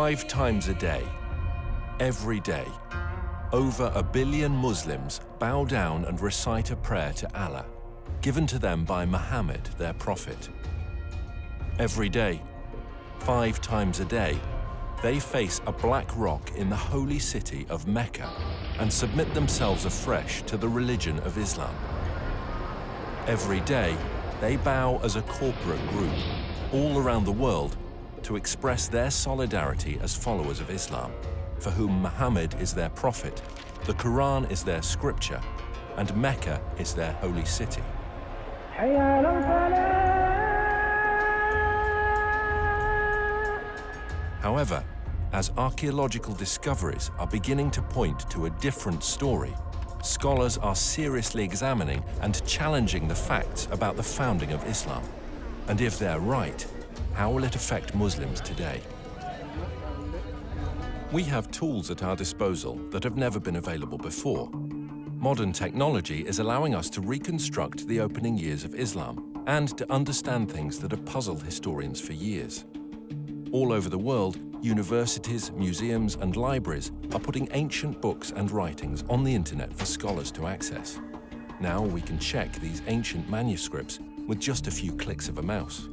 5 times a day, every day, over 1 billion Muslims bow down and recite a prayer to Allah, given to them by Muhammad, their prophet. Every day, 5 times a day, they face a black rock in the holy city of Mecca and submit themselves afresh to the religion of Islam. Every day, they bow as a corporate group all around the world to express their solidarity as followers of Islam, for whom Muhammad is their prophet, the Quran is their scripture, and Mecca is their holy city. However, as archaeological discoveries are beginning to point to a different story, scholars are seriously examining and challenging the facts about the founding of Islam. And if they're right, how will it affect Muslims today? We have tools at our disposal that have never been available before. Modern technology is allowing us to reconstruct the opening years of Islam and to understand things that have puzzled historians for years. All over the world, universities, museums, and libraries are putting ancient books and writings on the internet for scholars to access. Now we can check these ancient manuscripts with just a few clicks of a mouse.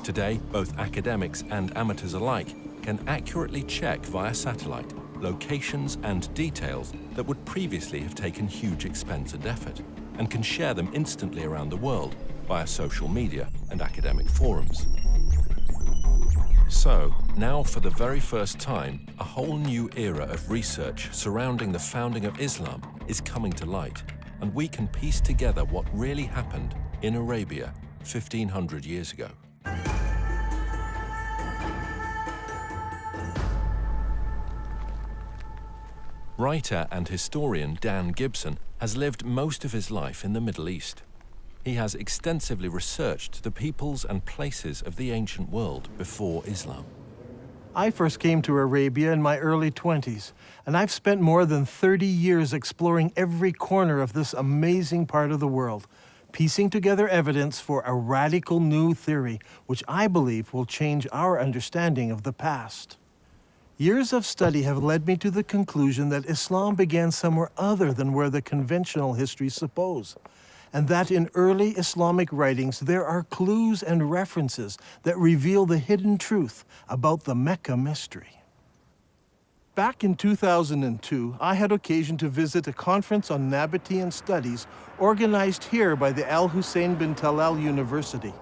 Today, both academics and amateurs alike can accurately check via satellite locations and details that would previously have taken huge expense and effort, and can share them instantly around the world via social media and academic forums. So, now for the very first time, a whole new era of research surrounding the founding of Islam is coming to light, and we can piece together what really happened in Arabia 1500 years ago. Writer and historian Dan Gibson has lived most of his life in the Middle East. He has extensively researched the peoples and places of the ancient world before Islam. I first came to Arabia in my early 20s, and I've spent more than 30 years exploring every corner of this amazing part of the world, piecing together evidence for a radical new theory, which I believe will change our understanding of the past. Years of study have led me to the conclusion that Islam began somewhere other than where the conventional histories suppose, and that in early Islamic writings there are clues and references that reveal the hidden truth about the Mecca mystery. Back in 2002, I had occasion to visit a conference on Nabatean studies organized here by the Al Hussein bin Talal University.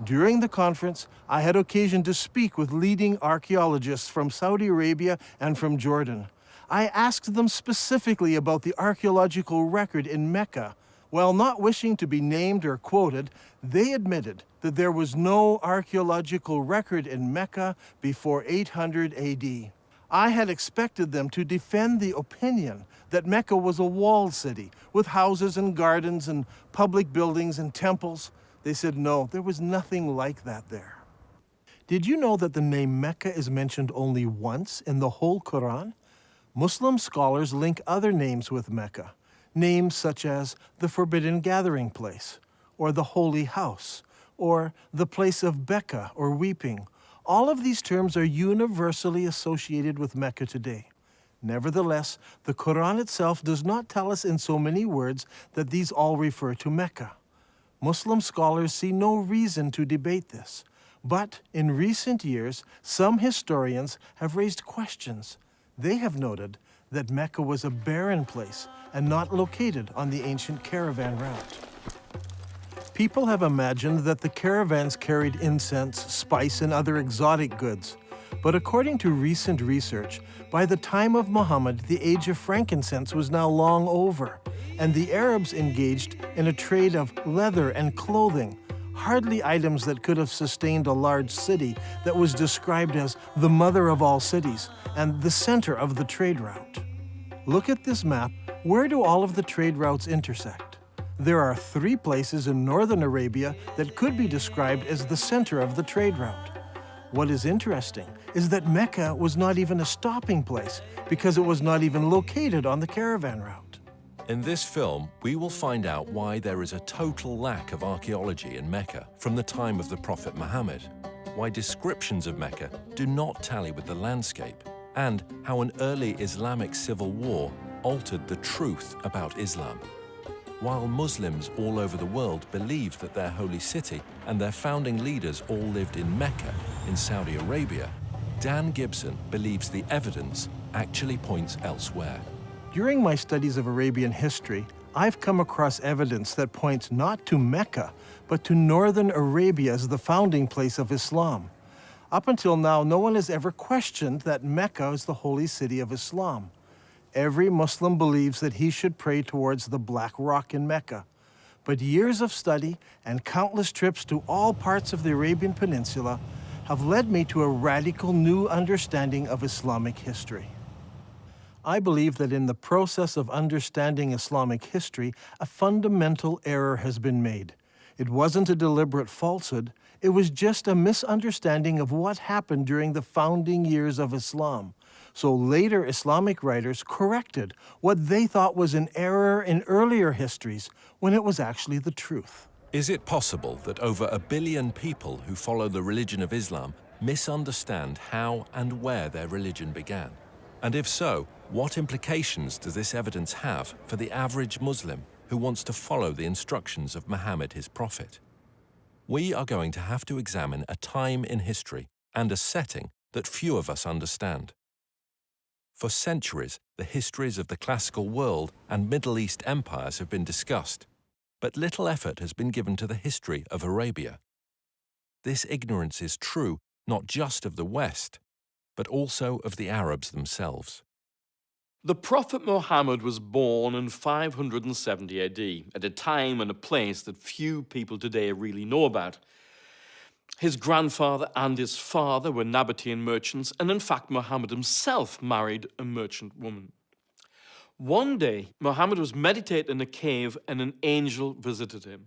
During the conference, I had occasion to speak with leading archaeologists from Saudi Arabia and from Jordan. I asked them specifically about the archaeological record in Mecca. While not wishing to be named or quoted, they admitted that there was no archaeological record in Mecca before 800 AD. I had expected them to defend the opinion that Mecca was a walled city with houses and gardens and public buildings and temples. They said no, there was nothing like that there. Did you know that the name Mecca is mentioned only once in the whole Quran? Muslim scholars link other names with Mecca, names such as the Forbidden Gathering Place, or the Holy House, or the place of Becca, or weeping. All of these terms are universally associated with Mecca today. Nevertheless, the Quran itself does not tell us in so many words that these all refer to Mecca. Muslim scholars see no reason to debate this, but in recent years, some historians have raised questions. They have noted that Mecca was a barren place and not located on the ancient caravan route. People have imagined that the caravans carried incense, spice, and other exotic goods. But according to recent research, by the time of Muhammad, the age of frankincense was now long over, and the Arabs engaged in a trade of leather and clothing, hardly items that could have sustained a large city that was described as the mother of all cities and the center of the trade route. Look at this map. Where do all of the trade routes intersect? There are 3 places in northern Arabia that could be described as the center of the trade route. What is interesting is that Mecca was not even a stopping place because it was not even located on the caravan route. In this film, we will find out why there is a total lack of archaeology in Mecca from the time of the Prophet Muhammad. why descriptions of Mecca do not tally with the landscape, and how an early Islamic civil war altered the truth about Islam. While Muslims all over the world believed that their holy city and their founding leaders all lived in Mecca in Saudi Arabia, Dan Gibson believes the evidence actually points elsewhere. During my studies of Arabian history, I've come across evidence that points not to Mecca, but to northern Arabia as the founding place of Islam. Up until now, no one has ever questioned that Mecca is the holy city of Islam. Every Muslim believes that he should pray towards the Black Rock in Mecca. But years of study and countless trips to all parts of the Arabian Peninsula have led me to a radical new understanding of Islamic history. I believe that in the process of understanding Islamic history, a fundamental error has been made. It wasn't a deliberate falsehood, it was just a misunderstanding of what happened during the founding years of Islam. So later Islamic writers corrected what they thought was an error in earlier histories when it was actually the truth. Is it possible that over 1 billion people who follow the religion of Islam misunderstand how and where their religion began? And if so, what implications does this evidence have for the average Muslim who wants to follow the instructions of Muhammad, his prophet? We are going to have to examine a time in history and a setting that few of us understand. For centuries, the histories of the classical world and Middle East empires have been discussed, but little effort has been given to the history of Arabia. This ignorance is true not just of the West, but also of the Arabs themselves. The Prophet Muhammad was born in 570 AD, at a time and a place that few people today really know about. His grandfather and his father were Nabatean merchants, and in fact Muhammad himself married a merchant woman. One day, Muhammad was meditating in a cave and an angel visited him.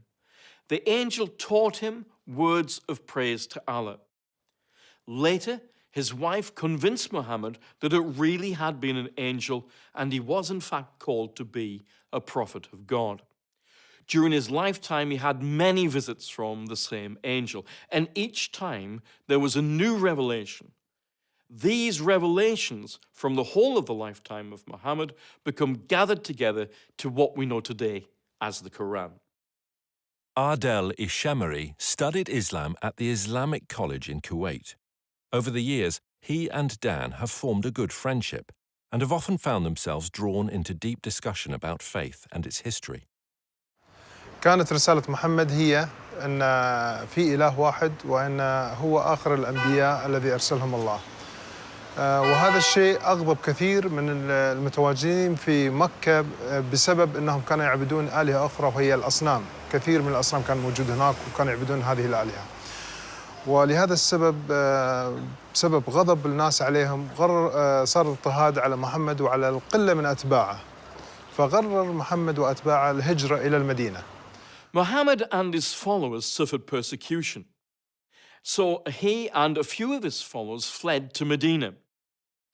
The angel taught him words of praise to Allah. Later, his wife convinced Muhammad that it really had been an angel and he was in fact called to be a prophet of God. During his lifetime, he had many visits from the same angel, and each time there was a new revelation. These revelations from the whole of the lifetime of Muhammad become gathered together to what we know today as the Quran. Adel Ishamari studied Islam at the Islamic College in Kuwait. Over the years, he and Dan have formed a good friendship and have often found themselves drawn into deep discussion about faith and its history. كانت رسالة محمد هي أن في إله واحد وأن هو آخر الأنبياء الذي أرسلهم الله. وهذا الشيء أغضب كثير من المتواجدين في مكة بسبب أنهم كانوا يعبدون آلهة أخرى وهي الأصنام. كثير من الأصنام كان موجود هناك وكانوا يعبدون هذه الآلهة. ولهذا السبب بسبب غضب الناس عليهم صار اضطهاد على محمد وعلى القلة من أتباعه. فقرر محمد وأتباعه الهجرة إلى المدينة. Muhammad and his followers suffered persecution. So he and a few of his followers fled to Medina.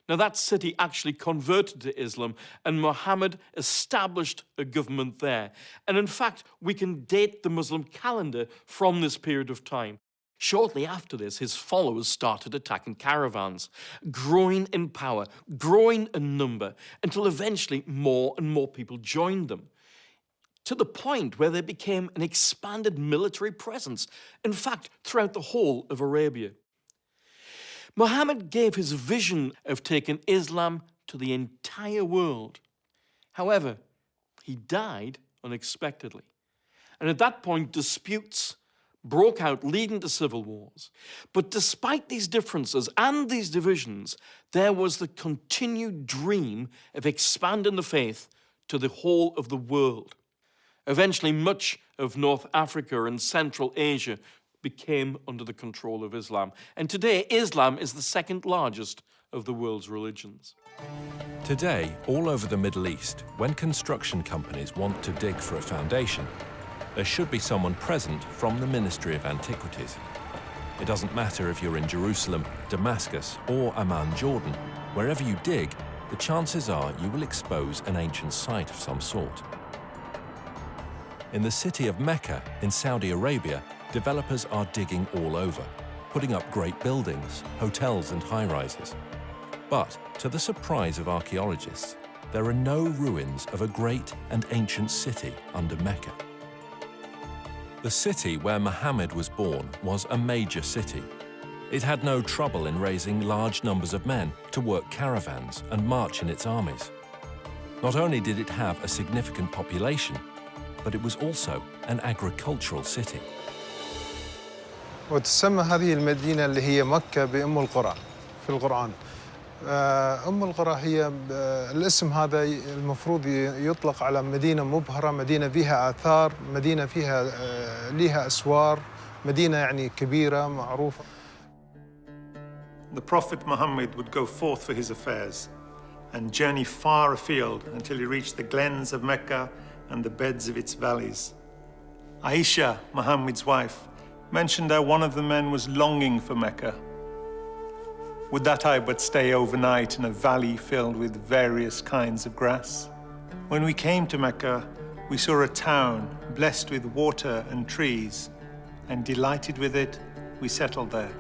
Now that city actually converted to Islam and Muhammad established a government there. And in fact, we can date the Muslim calendar from this period of time. Shortly after this, his followers started attacking caravans, growing in power, growing in number, until eventually more and more people joined them, to the point where they became an expanded military presence, in fact, throughout the whole of Arabia. Muhammad gave his vision of taking Islam to the entire world. However, he died unexpectedly. And at that point, disputes broke out, leading to civil wars. But despite these differences and these divisions, there was the continued dream of expanding the faith to the whole of the world. Eventually, much of North Africa and Central Asia became under the control of Islam. And today, Islam is the second largest of the world's religions. Today, all over the Middle East, when construction companies want to dig for a foundation, there should be someone present from the Ministry of Antiquities. It doesn't matter if you're in Jerusalem, Damascus, or Amman, Jordan. Wherever you dig, the chances are you will expose an ancient site of some sort. In the city of Mecca in Saudi Arabia, developers are digging all over. putting up great buildings, hotels and high-rises. But, to the surprise of archaeologists, there are no ruins of a great and ancient city under Mecca. The city where Muhammad was born was a major city. It had no trouble in raising large numbers of men to work caravans and march in its armies. Not only did it have a significant population, but it was also an agricultural city. وتسمى هذه المدينة اللي هي مكة بأم القرى في القرآن. أم القرى هي الاسم هذا المفروض يطلق على مدينة مبهرة، مدينة فيها آثار، مدينة فيها ليها أسوار، مدينة يعني كبيرة معروفة. The Prophet Muhammad would go forth for his affairs and journey far afield until he reached the glens of Mecca and the beds of its valleys. Aisha, Muhammad's wife, mentioned how one of the men was longing for Mecca. Would that I but stay overnight in a valley filled with various kinds of grass? When we came to Mecca, we saw a town blessed with water and trees, and delighted with it, we settled there.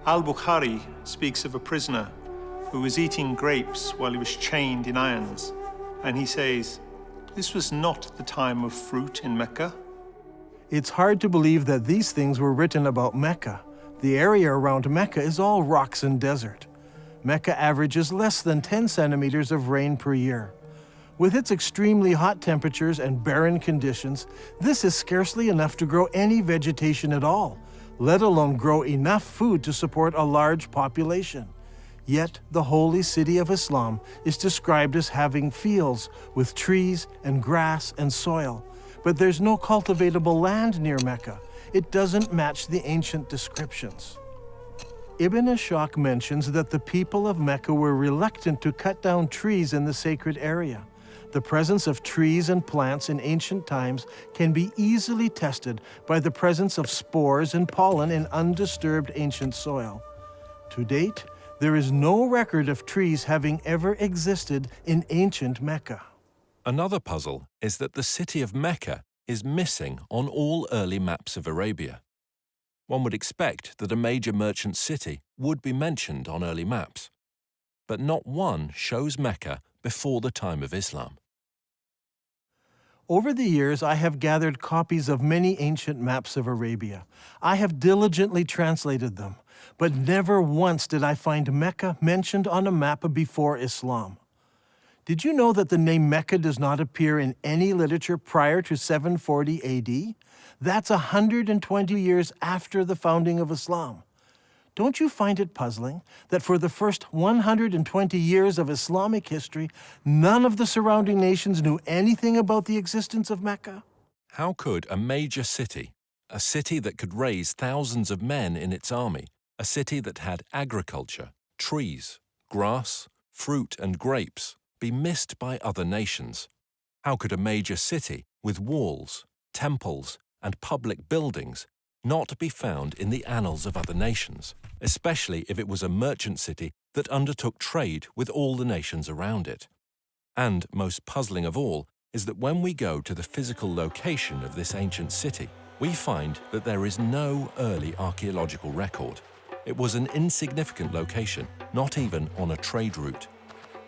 Al-Bukhari speaks of a prisoner who was eating grapes while he was chained in irons, and he says, "This was not the time of fruit in Mecca." It's hard to believe that these things were written about Mecca. The area around Mecca is all rocks and desert. Mecca averages less than 10 centimeters of rain per year. With its extremely hot temperatures and barren conditions, this is scarcely enough to grow any vegetation at all, let alone grow enough food to support a large population. Yet the holy city of Islam is described as having fields with trees and grass and soil, but there's no cultivatable land near Mecca. It doesn't match the ancient descriptions. Ibn Ishaq mentions that the people of Mecca were reluctant to cut down trees in the sacred area. The presence of trees and plants in ancient times can be easily tested by the presence of spores and pollen in undisturbed ancient soil. To date, there is no record of trees having ever existed in ancient Mecca. Another puzzle is that the city of Mecca is missing on all early maps of Arabia. One would expect that a major merchant city would be mentioned on early maps, but not one shows Mecca before the time of Islam. Over the years, I have gathered copies of many ancient maps of Arabia. I have diligently translated them, but never once did I find Mecca mentioned on a map before Islam. Did you know that the name Mecca does not appear in any literature prior to 740 AD? That's 120 years after the founding of Islam. Don't you find it puzzling that for the first 120 years of Islamic history, none of the surrounding nations knew anything about the existence of Mecca? How could a major city, a city that could raise thousands of men in its army, a city that had agriculture, trees, grass, fruit and grapes, be missed by other nations? How could a major city with walls, temples, and public buildings not be found in the annals of other nations, especially if it was a merchant city that undertook trade with all the nations around it? And most puzzling of all is that when we go to the physical location of this ancient city, we find that there is no early archaeological record. It was an insignificant location, not even on a trade route.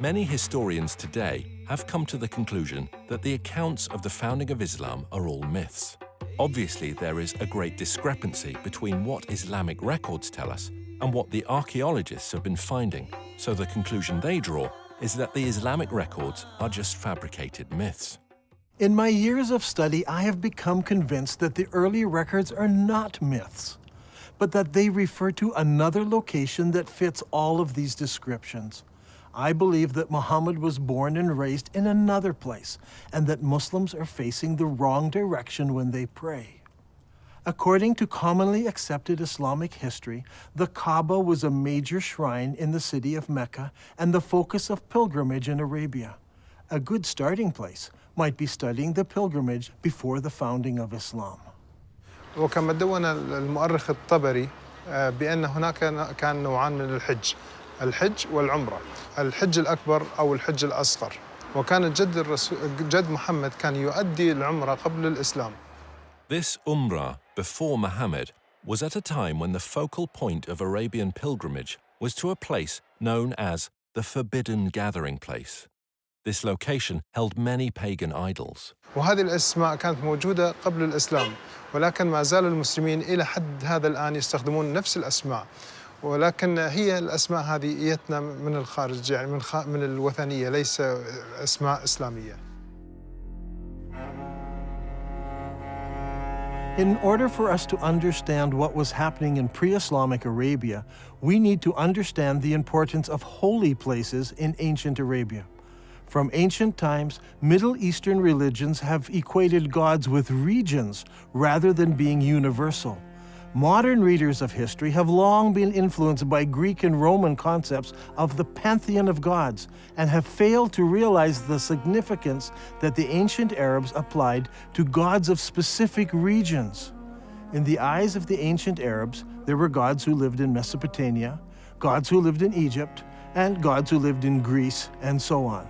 Many historians today have come to the conclusion that the accounts of the founding of Islam are all myths. Obviously, there is a great discrepancy between what Islamic records tell us and what the archaeologists have been finding, so the conclusion they draw is that the Islamic records are just fabricated myths. In my years of study, I have become convinced that the early records are not myths, but that they refer to another location that fits all of these descriptions. I believe that Muhammad was born and raised in another place, and that Muslims are facing the wrong direction when they pray. According to commonly accepted Islamic history, the Kaaba was a major shrine in the city of Mecca and the focus of pilgrimage in Arabia. A good starting place might be studying the pilgrimage before the founding of Islam. وكما دون المؤرخ الطبري بأن هناك كان نوعان من الحج، الحج والعمرة. الحج الأكبر أو الحج الأصغر، وكان جد محمد كان يؤدي العمرة قبل الإسلام. This Umrah before Muhammad was at a time when the focal point of Arabian pilgrimage was to a place known as the Forbidden Gathering Place. This location held many pagan idols. وهذه الأسماء كانت موجودة قبل الإسلام، ولكن ما زال المسلمين إلى حد هذا الآن يستخدمون نفس الأسماء، ولكن هي الأسماء هذه جتنا من الخارج، يعني من الوثنية، ليس أسماء إسلامية. In order for us to understand what was happening in pre-Islamic Arabia, we need to understand the importance of holy places in ancient Arabia. From ancient times, Middle Eastern religions have equated gods with regions rather than being universal. Modern readers of history have long been influenced by Greek and Roman concepts of the pantheon of gods and have failed to realize the significance that the ancient Arabs applied to gods of specific regions. In the eyes of the ancient Arabs, there were gods who lived in Mesopotamia, gods who lived in Egypt, and gods who lived in Greece, and so on.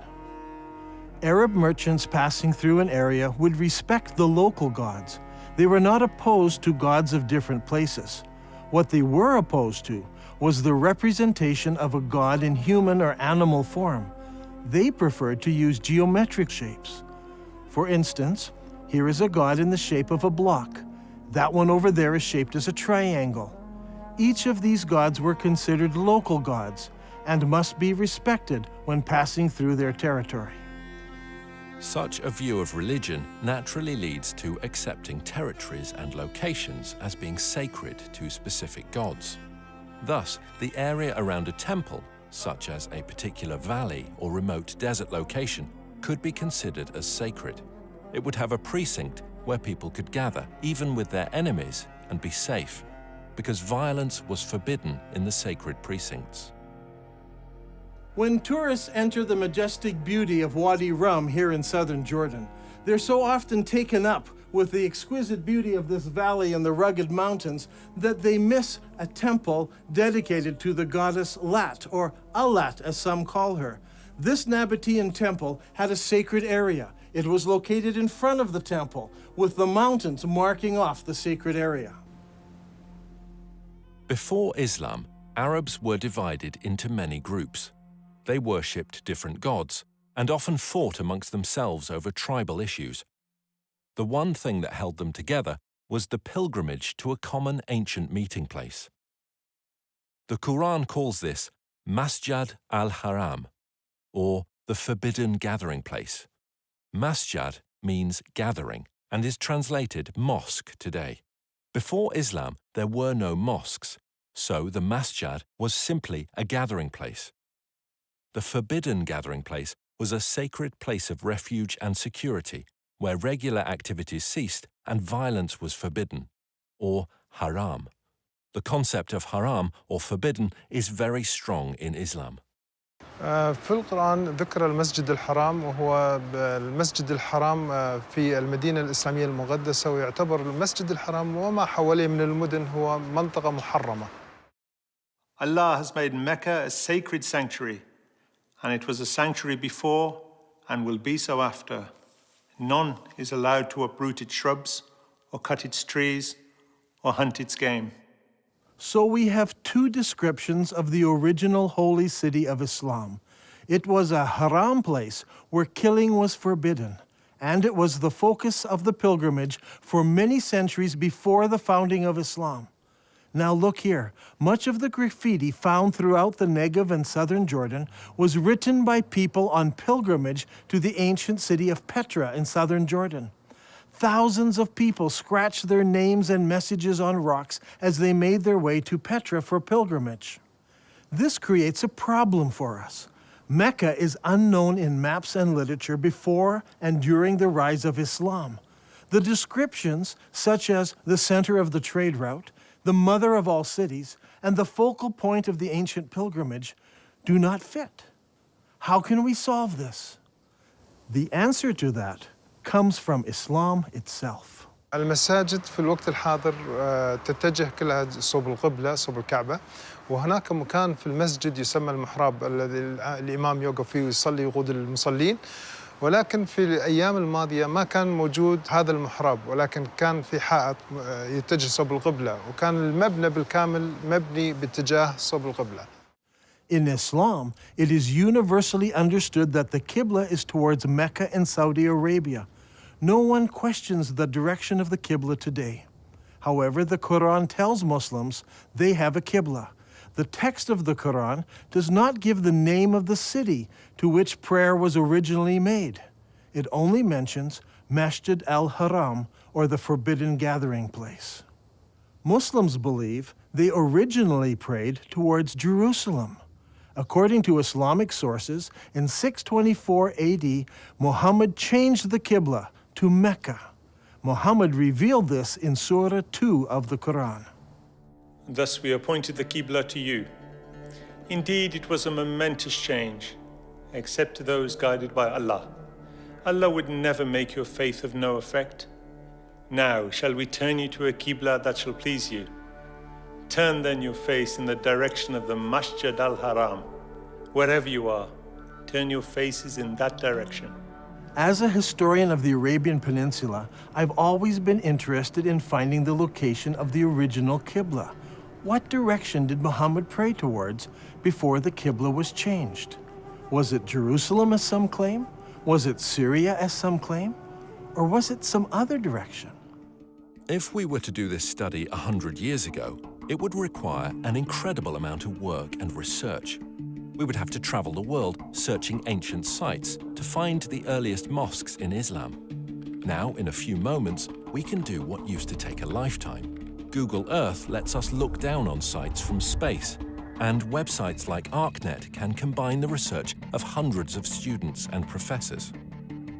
Arab merchants passing through an area would respect the local gods. They were not opposed to gods of different places. What they were opposed to was the representation of a god in human or animal form. They preferred to use geometric shapes. For instance, here is a god in the shape of a block. That one over there is shaped as a triangle. Each of these gods were considered local gods and must be respected when passing through their territory. Such a view of religion naturally leads to accepting territories and locations as being sacred to specific gods. Thus, the area around a temple, such as a particular valley or remote desert location, could be considered as sacred. It would have a precinct where people could gather, even with their enemies, and be safe, because violence was forbidden in the sacred precincts. When tourists enter the majestic beauty of Wadi Rum here in southern Jordan, they're so often taken up with the exquisite beauty of this valley and the rugged mountains that they miss a temple dedicated to the goddess Lat, or Alat as some call her. This Nabatean temple had a sacred area. It was located in front of the temple, with the mountains marking off the sacred area. Before Islam, Arabs were divided into many groups. They worshipped different gods and often fought amongst themselves over tribal issues. The one thing that held them together was the pilgrimage to a common ancient meeting place. The Quran calls this Masjid al-Haram, or the Forbidden Gathering Place. Masjid means gathering and is translated mosque today. Before Islam, there were no mosques, so the masjid was simply a gathering place. The Forbidden Gathering Place was a sacred place of refuge and security, where regular activities ceased and violence was forbidden, or haram. The concept of haram, or forbidden, is very strong in Islam. في القرآن ذكر المسجد الحرام، وهو المسجد الحرام في المدينة الإسلامية المقدسة، ويعتبر المسجد الحرام وما حواليه من المدن هو منطقة محرمة. Allah has made Mecca a sacred sanctuary, and it was a sanctuary before and will be so after. None is allowed to uproot its shrubs or cut its trees or hunt its game. So we have two descriptions of the original holy city of Islam. It was a haram place where killing was forbidden, and it was the focus of the pilgrimage for many centuries before the founding of Islam. Now look here, much of the graffiti found throughout the Negev and southern Jordan was written by people on pilgrimage to the ancient city of Petra in southern Jordan. Thousands of people scratched their names and messages on rocks as they made their way to Petra for pilgrimage. This creates a problem for us. Mecca is unknown in maps and literature before and during the rise of Islam. The descriptions, such as the center of the trade route, the mother of all cities, and the focal point of the ancient pilgrimage, do not fit. How can we solve this? The answer to that comes from Islam itself. المساجد في الوقت الحاضر تتجه كلها صوب القبلة، صوب الكعبة، وهناك مكان في المسجد يسمى المحراب الذي الإمام يوقف فيه ويصلي ويقود المصلين، ولكن في الأيام الماضية ما كان موجود هذا المحراب، ولكن كان في حائط يتجه صوب القبلة، وكان المبنى بالكامل مبني باتجاه صوب القبلة. In Islam, it is universally understood that the Qibla is towards Mecca in Saudi Arabia. No one questions the direction of the Qibla today. However, the Quran tells Muslims they have a Qibla. The text of the Quran does not give the name of the city to which prayer was originally made. It only mentions Masjid al-Haram, or the forbidden gathering place. Muslims believe they originally prayed towards Jerusalem. According to Islamic sources, in 624 AD, Muhammad changed the Qibla to Mecca. Muhammad revealed this in Surah 2 of the Quran. Thus we appointed the Qibla to you. Indeed, it was a momentous change, except to those guided by Allah. Allah would never make your faith of no effect. Now shall we turn you to a Qibla that shall please you. Turn then your face in the direction of the Masjid al-Haram. Wherever you are, turn your faces in that direction. As a historian of the Arabian Peninsula, I've always been interested in finding the location of the original Qibla. What direction did Muhammad pray towards before the Qibla was changed? Was it Jerusalem, as some claim? Was it Syria, as some claim? Or was it some other direction? If we were to do this study 100 years ago, it would require an incredible amount of work and research. We would have to travel the world searching ancient sites to find the earliest mosques in Islam. Now, in a few moments, we can do what used to take a lifetime. Google Earth lets us look down on sites from space, and websites like ArcNet can combine the research of hundreds of students and professors.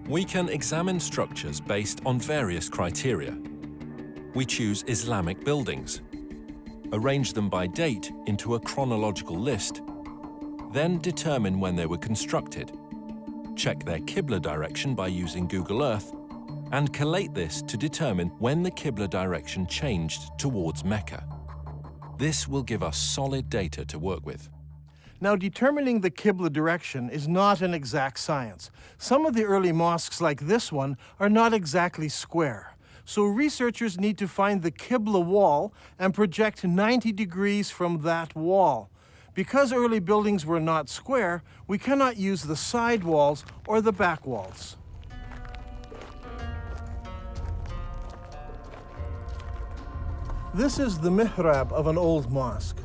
We can examine structures based on various criteria. We choose Islamic buildings, arrange them by date into a chronological list, then determine when they were constructed, check their Qibla direction by using Google Earth, and collate this to determine when the Qibla direction changed towards Mecca. This will give us solid data to work with. Now, determining the Qibla direction is not an exact science. Some of the early mosques, like this one, are not exactly square. So researchers need to find the Qibla wall and project 90 degrees from that wall. Because early buildings were not square, we cannot use the side walls or the back walls. This is the mihrab of an old mosque.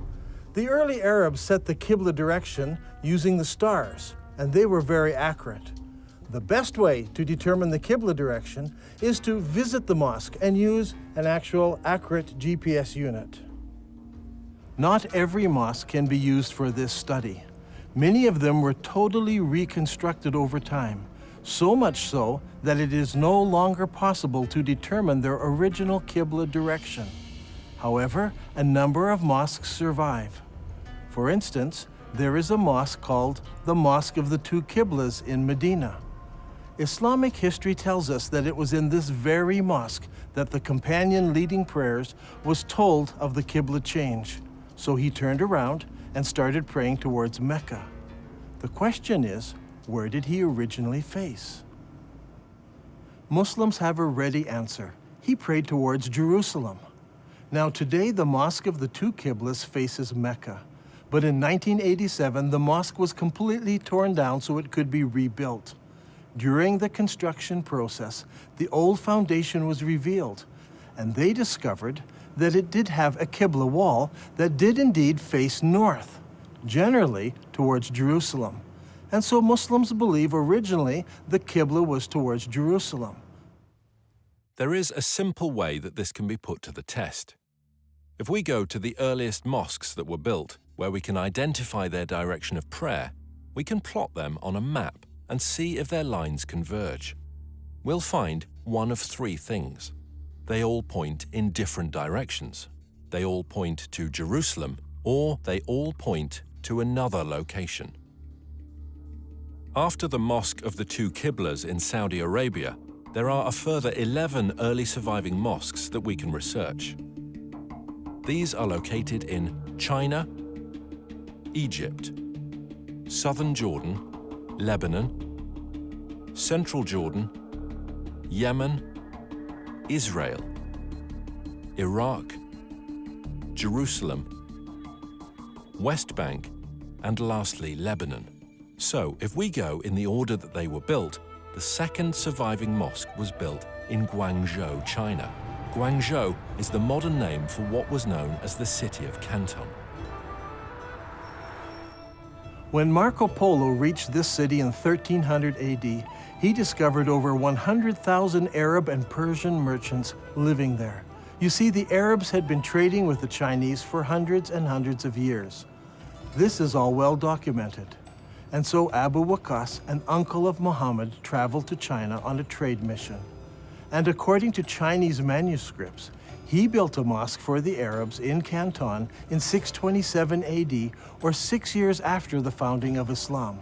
The early Arabs set the Qibla direction using the stars, and they were very accurate. The best way to determine the Qibla direction is to visit the mosque and use an actual accurate GPS unit. Not every mosque can be used for this study. Many of them were totally reconstructed over time, so much so that it is no longer possible to determine their original Qibla direction. However, a number of mosques survive. For instance, there is a mosque called the Mosque of the Two Qiblas in Medina. Islamic history tells us that it was in this very mosque that the companion leading prayers was told of the Qibla change. So he turned around and started praying towards Mecca. The question is, where did he originally face? Muslims have a ready answer. He prayed towards Jerusalem. Now today, the Mosque of the Two Qiblas faces Mecca. But in 1987, the mosque was completely torn down so it could be rebuilt. During the construction process, the old foundation was revealed, and they discovered that it did have a Qibla wall that did indeed face north, generally towards Jerusalem. And so Muslims believe originally the Qibla was towards Jerusalem. There is a simple way that this can be put to the test. If we go to the earliest mosques that were built, where we can identify their direction of prayer, we can plot them on a map and see if their lines converge. We'll find one of three things. They all point in different directions. They all point to Jerusalem, or they all point to another location. After the Mosque of the Two Qiblas in Saudi Arabia, there are a further 11 early surviving mosques that we can research. These are located in China, Egypt, southern Jordan, Lebanon, Central Jordan, Yemen, Israel, Iraq, Jerusalem, West Bank, and lastly, Lebanon. So, if we go in the order that they were built, the second surviving mosque was built in Guangzhou, China. Guangzhou is the modern name for what was known as the city of Canton. When Marco Polo reached this city in 1300 AD, he discovered over 100,000 Arab and Persian merchants living there. You see, the Arabs had been trading with the Chinese for hundreds and hundreds of years. This is all well documented. And so Abu Waqas, an uncle of Muhammad, traveled to China on a trade mission. And according to Chinese manuscripts, he built a mosque for the Arabs in Canton in 627 AD, or 6 years after the founding of Islam.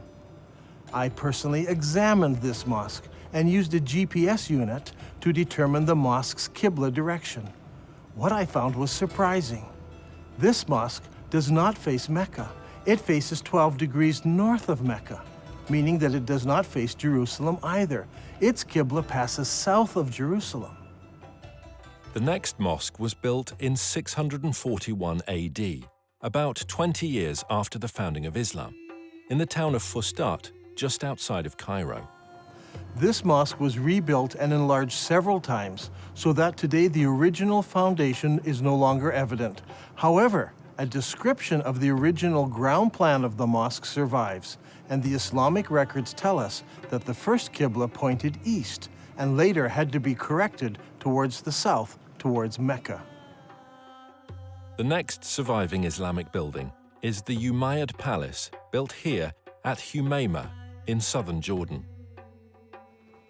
I personally examined this mosque and used a GPS unit to determine the mosque's Qibla direction. What I found was surprising. This mosque does not face Mecca. It faces 12 degrees north of Mecca, meaning that it does not face Jerusalem either. Its Qibla passes south of Jerusalem. The next mosque was built in 641 AD, about 20 years after the founding of Islam, in the town of Fustat, just outside of Cairo. This mosque was rebuilt and enlarged several times, so that today the original foundation is no longer evident. However, a description of the original ground plan of the mosque survives, and the Islamic records tell us that the first Qibla pointed east and later had to be corrected towards the south, towards Mecca. The next surviving Islamic building is the Umayyad Palace, built here at Humayma in southern Jordan.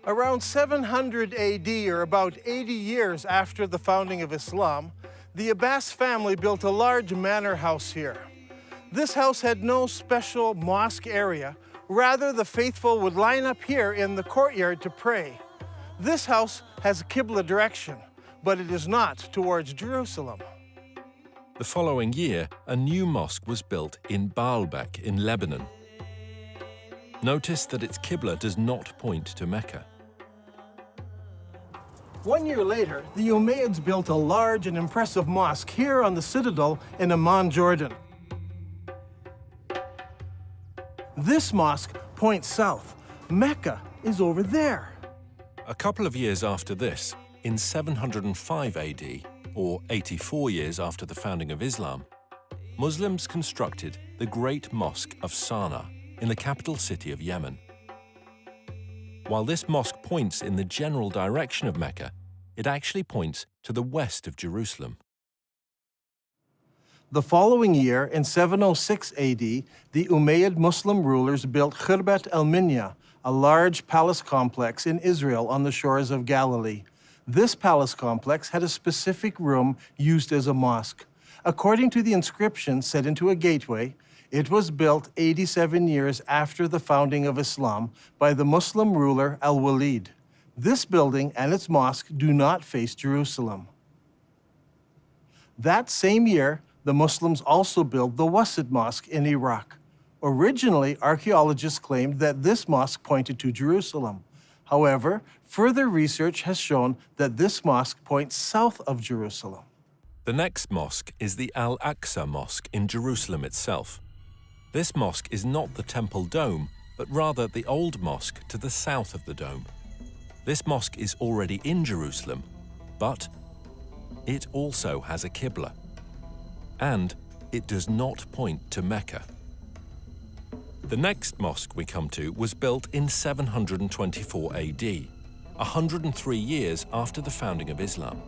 Around 700 AD, or about 80 years after the founding of Islam, the Abbas family built a large manor house here. This house had no special mosque area. Rather, the faithful would line up here in the courtyard to pray. This house has a Qibla direction, but it is not towards Jerusalem. The following year, a new mosque was built in Baalbek in Lebanon. Notice that its Qibla does not point to Mecca. 1 year later, the Umayyads built a large and impressive mosque here on the citadel in Amman, Jordan. This mosque points south. Mecca is over there. A couple of years after this, in 705 AD, or 84 years after the founding of Islam, Muslims constructed the Great Mosque of Sana'a in the capital city of Yemen. While this mosque points in the general direction of Mecca, it actually points to the west of Jerusalem. The following year, in 706 AD, the Umayyad Muslim rulers built Khirbat al-Minya, a large palace complex in Israel on the shores of Galilee. This palace complex had a specific room used as a mosque. According to the inscription set into a gateway, it was built 87 years after the founding of Islam by the Muslim ruler Al-Walid. This building and its mosque do not face Jerusalem. That same year, the Muslims also built the Wasit Mosque in Iraq. Originally, archaeologists claimed that this mosque pointed to Jerusalem. However, further research has shown that this mosque points south of Jerusalem. The next mosque is the Al-Aqsa Mosque in Jerusalem itself. This mosque is not the temple dome, but rather the old mosque to the south of the dome. This mosque is already in Jerusalem, but it also has a Qibla, and it does not point to Mecca. The next mosque we come to was built in 724 AD, 103 years after the founding of Islam.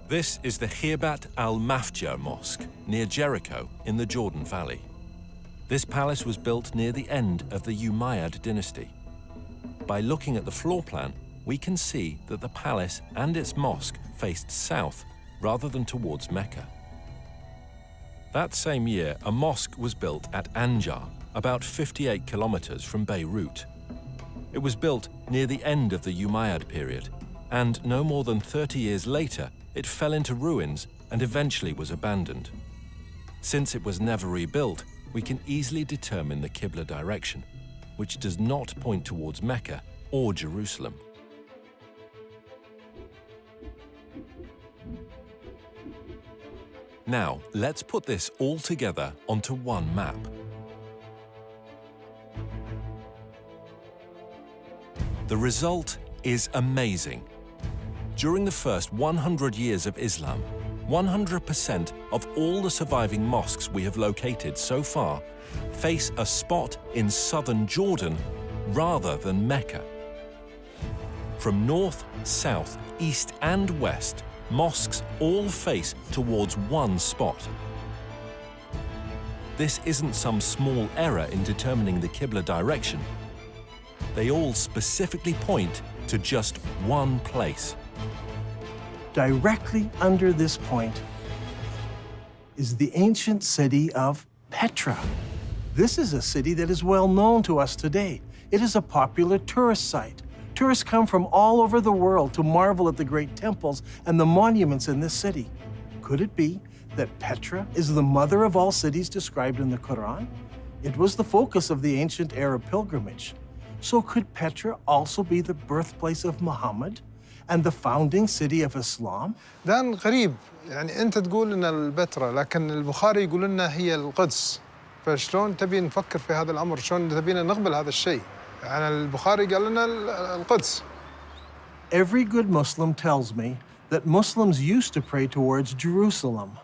This is the Khirbat al-Mafja Mosque near Jericho in the Jordan Valley. This palace was built near the end of the Umayyad dynasty. By looking at the floor plan, we can see that the palace and its mosque faced south rather than towards Mecca. That same year, a mosque was built at Anjar, about 58 kilometers from Beirut. It was built near the end of the Umayyad period, and no more than 30 years later, it fell into ruins and eventually was abandoned. Since it was never rebuilt, we can easily determine the Qibla direction, which does not point towards Mecca, or Jerusalem. Now, let's put this all together onto one map. The result is amazing. During the first 100 years of Islam, 100% of all the surviving mosques we have located so far face a spot in southern Jordan rather than Mecca. From north, south, east and west, mosques all face towards one spot. This isn't some small error in determining the Qibla direction. They all specifically point to just one place. Directly under this point is the ancient city of Petra. This is a city that is well known to us today. It is a popular tourist site. Tourists come from all over the world to marvel at the great temples and the monuments in this city. Could it be that Petra is the mother of all cities described in the Quran? It was the focus of the ancient Arab pilgrimage. So could Petra also be the birthplace of Muhammad and the founding city of Islam? دان غريب، يعني أنت تقول إن البتراء لكن البخاري يقول لنا هي القدس. فشلون تبي نفكر في هذا الأمر؟ شلون تبينا نقبل هذا الشيء؟ يعني البخاري قال لنا القدس. Every good Muslim tells me that Muslims used to pray towards Jerusalem.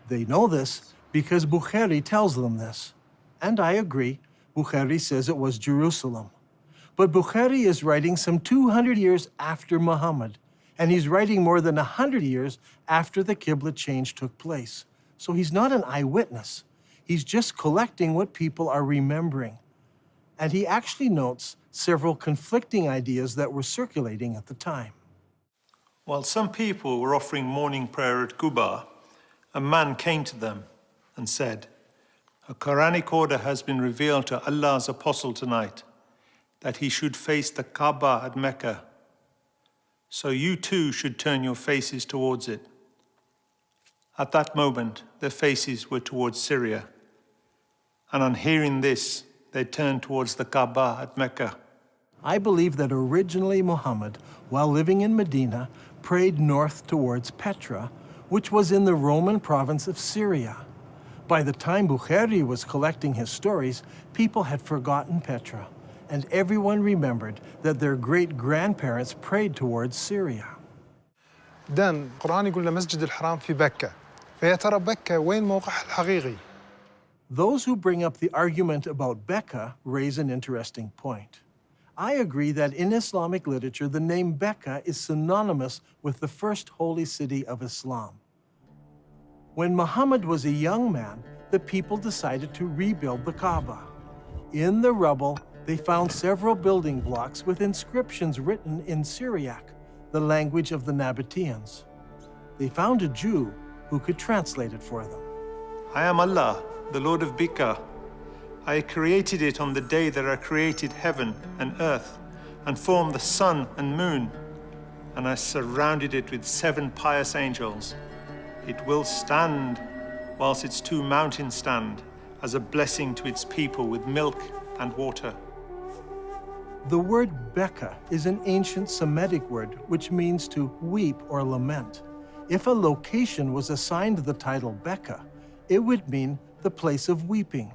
They know this because Bukhari tells them this. And I agree, Bukhari says it was Jerusalem. But Bukhari is writing some 200 years after Muhammad, and he's writing more than 100 years after the Qibla change took place. So he's not an eyewitness. He's just collecting what people are remembering. And he actually notes several conflicting ideas that were circulating at the time. While some people were offering morning prayer at Quba, a man came to them and said, "A Quranic order has been revealed to Allah's apostle tonight, that he should face the Kaaba at Mecca. So you too should turn your faces towards it." At that moment, their faces were towards Syria. And on hearing this, they turned towards the Kaaba at Mecca. I believe that originally Muhammad, while living in Medina, prayed north towards Petra, which was in the Roman province of Syria. By the time Bukhari was collecting his stories, people had forgotten Petra, and everyone remembered that their great-grandparents prayed towards Syria. دان القرآن يقول لنا مسجد الحرام في بكة. فيا ترى بكة وين موقعها الحقيقي؟ Those who bring up the argument about Becca raise an interesting point. I agree that in Islamic literature, the name Becca is synonymous with the first holy city of Islam. When Muhammad was a young man, the people decided to rebuild the Kaaba. In the rubble, they found several building blocks with inscriptions written in Syriac, the language of the Nabateans. They found a Jew who could translate it for them. "I am Allah, the Lord of Bika. I created it on the day that I created heaven and earth and formed the sun and moon, and I surrounded it with 7 pious angels. It will stand whilst its 2 mountains stand as a blessing to its people with milk and water." The word Becca is an ancient Semitic word which means to weep or lament. If a location was assigned the title Becca, it would mean the place of weeping.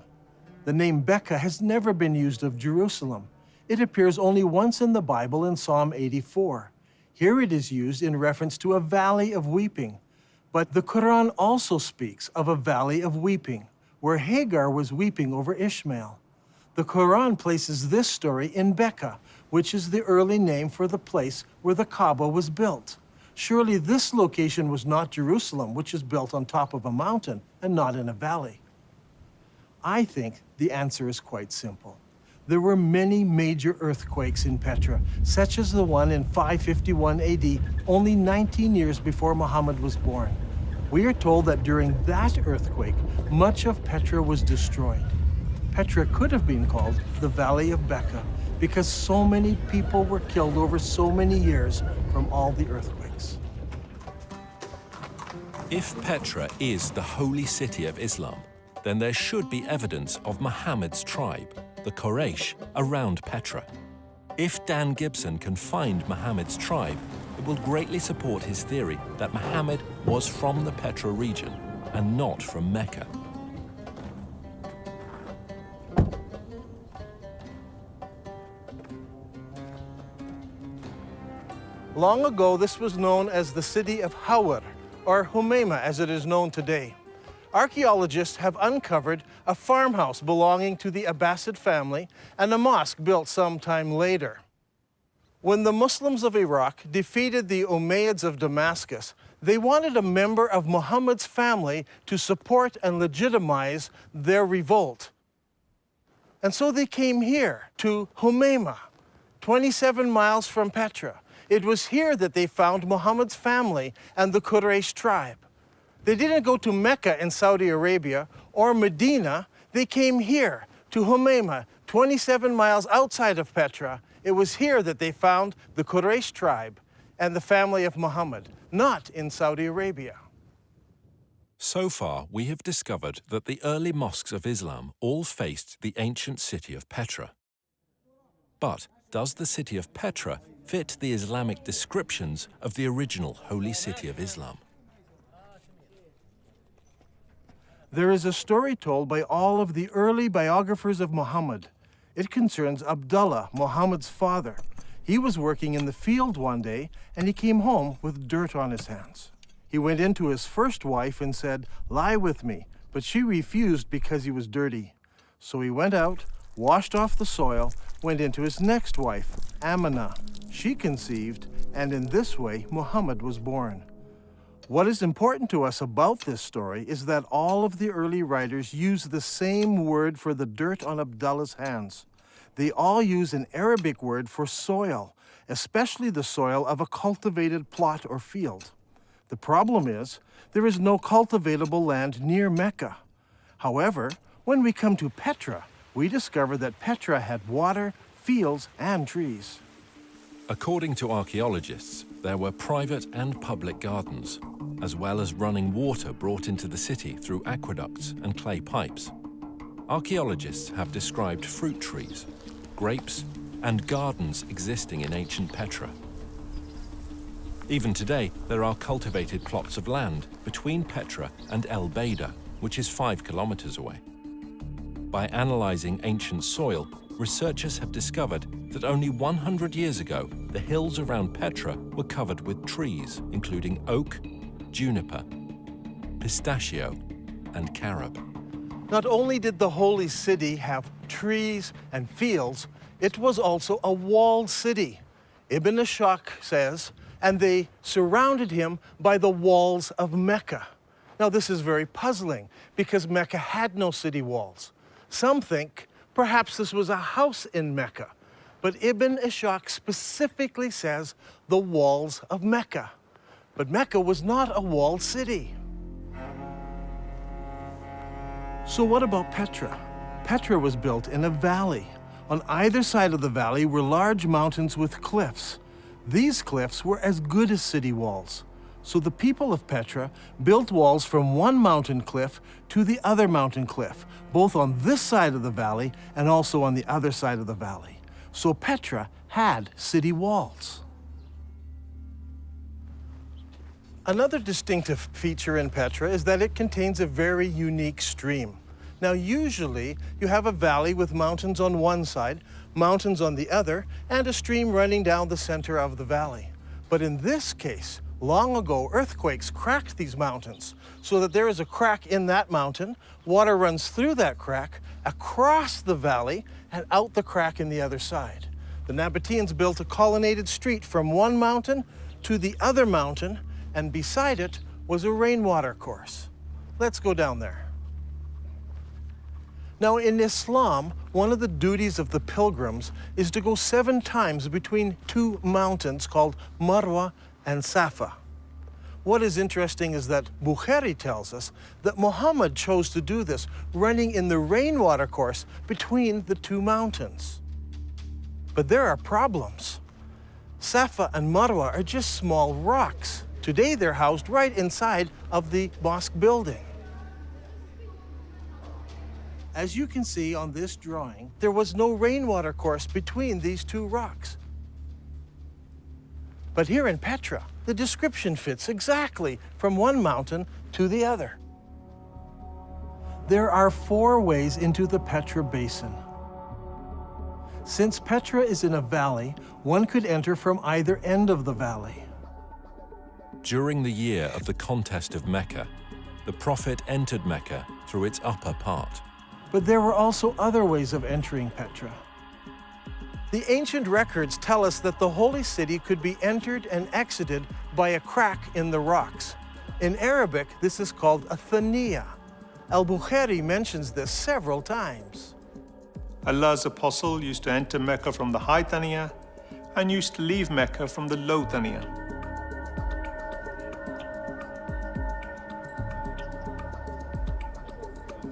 The name Becca has never been used of Jerusalem. It appears only once in the Bible in Psalm 84. Here it is used in reference to a valley of weeping. But the Quran also speaks of a valley of weeping, where Hagar was weeping over Ishmael. The Quran places this story in Becca, which is the early name for the place where the Kaaba was built. Surely this location was not Jerusalem, which is built on top of a mountain and not in a valley. I think the answer is quite simple. There were many major earthquakes in Petra, such as the one in 551 AD, only 19 years before Muhammad was born. We are told that during that earthquake, much of Petra was destroyed. Petra could have been called the Valley of Becca because so many people were killed over so many years from all the earthquakes. If Petra is the holy city of Islam, then there should be evidence of Muhammad's tribe, the Quraysh, around Petra. If Dan Gibson can find Muhammad's tribe, it will greatly support his theory that Muhammad was from the Petra region and not from Mecca. Long ago, this was known as the city of Hawar, or Humayma as it is known today. Archaeologists have uncovered a farmhouse belonging to the Abbasid family and a mosque built some time later. When the Muslims of Iraq defeated the Umayyads of Damascus, they wanted a member of Muhammad's family to support and legitimize their revolt. And so they came here to Humayma, 27 miles from Petra. It was here that they found Muhammad's family and the Quraysh tribe. They didn't go to Mecca in Saudi Arabia or Medina. They came here to Humayma, 27 miles outside of Petra. It was here that they found the Quraysh tribe and the family of Muhammad, not in Saudi Arabia. So far, we have discovered that the early mosques of Islam all faced the ancient city of Petra. But does the city of Petra fit the Islamic descriptions of the original holy city of Islam? There is a story told by all of the early biographers of Muhammad. It concerns Abdullah, Muhammad's father. He was working in the field one day and he came home with dirt on his hands. He went in to his first wife and said, "Lie with me," but she refused because he was dirty. So he went out, washed off the soil, went into his next wife, Amina. She conceived, and in this way, Muhammad was born. What is important to us about this story is that all of the early writers use the same word for the dirt on Abdullah's hands. They all use an Arabic word for soil, especially the soil of a cultivated plot or field. The problem is, there is no cultivatable land near Mecca. However, when we come to Petra, we discover that Petra had water, fields, and trees. According to archaeologists, there were private and public gardens, as well as running water brought into the city through aqueducts and clay pipes. Archaeologists have described fruit trees, grapes, and gardens existing in ancient Petra. Even today, there are cultivated plots of land between Petra and El Beida, which is 5 kilometers away. By analyzing ancient soil, researchers have discovered that only 100 years ago, the hills around Petra were covered with trees, including oak, juniper, pistachio, and carob. Not only did the holy city have trees and fields, it was also a walled city. Ibn Ishaq says, and they surrounded him by the walls of Mecca. Now this is very puzzling because Mecca had no city walls. Some think perhaps this was a house in Mecca, but Ibn Ishaq specifically says the walls of Mecca. But Mecca was not a walled city. So what about Petra? Petra was built in a valley. On either side of the valley were large mountains with cliffs. These cliffs were as good as city walls. So the people of Petra built walls from one mountain cliff to the other mountain cliff, both on this side of the valley and also on the other side of the valley. So Petra had city walls. Another distinctive feature in Petra is that it contains a very unique stream. Now, usually you have a valley with mountains on one side, mountains on the other, and a stream running down the center of the valley. But in this case, long ago, earthquakes cracked these mountains so that there is a crack in that mountain, water runs through that crack, across the valley, and out the crack in the other side. The Nabateans built a colonnaded street from one mountain to the other mountain, and beside it was a rainwater course. Let's go down there. Now, in Islam, one of the duties of the pilgrims is to go 7 times between 2 mountains called Marwa and Safa. What is interesting is that Bukhari tells us that Muhammad chose to do this, running in the rainwater course between the 2 mountains. But there are problems. Safa and Marwa are just small rocks. Today they're housed right inside of the mosque building. As you can see on this drawing, there was no rainwater course between these two rocks. But here in Petra, the description fits exactly from one mountain to the other. There are 4 ways into the Petra Basin. Since Petra is in a valley, one could enter from either end of the valley. During the year of the contest of Mecca, the Prophet entered Mecca through its upper part. But there were also other ways of entering Petra. The ancient records tell us that the holy city could be entered and exited by a crack in the rocks. In Arabic, this is called a thaniya. Al-Bukhari mentions this several times. Allah's apostle used to enter Mecca from the high Thaniya and used to leave Mecca from the low Thaniya.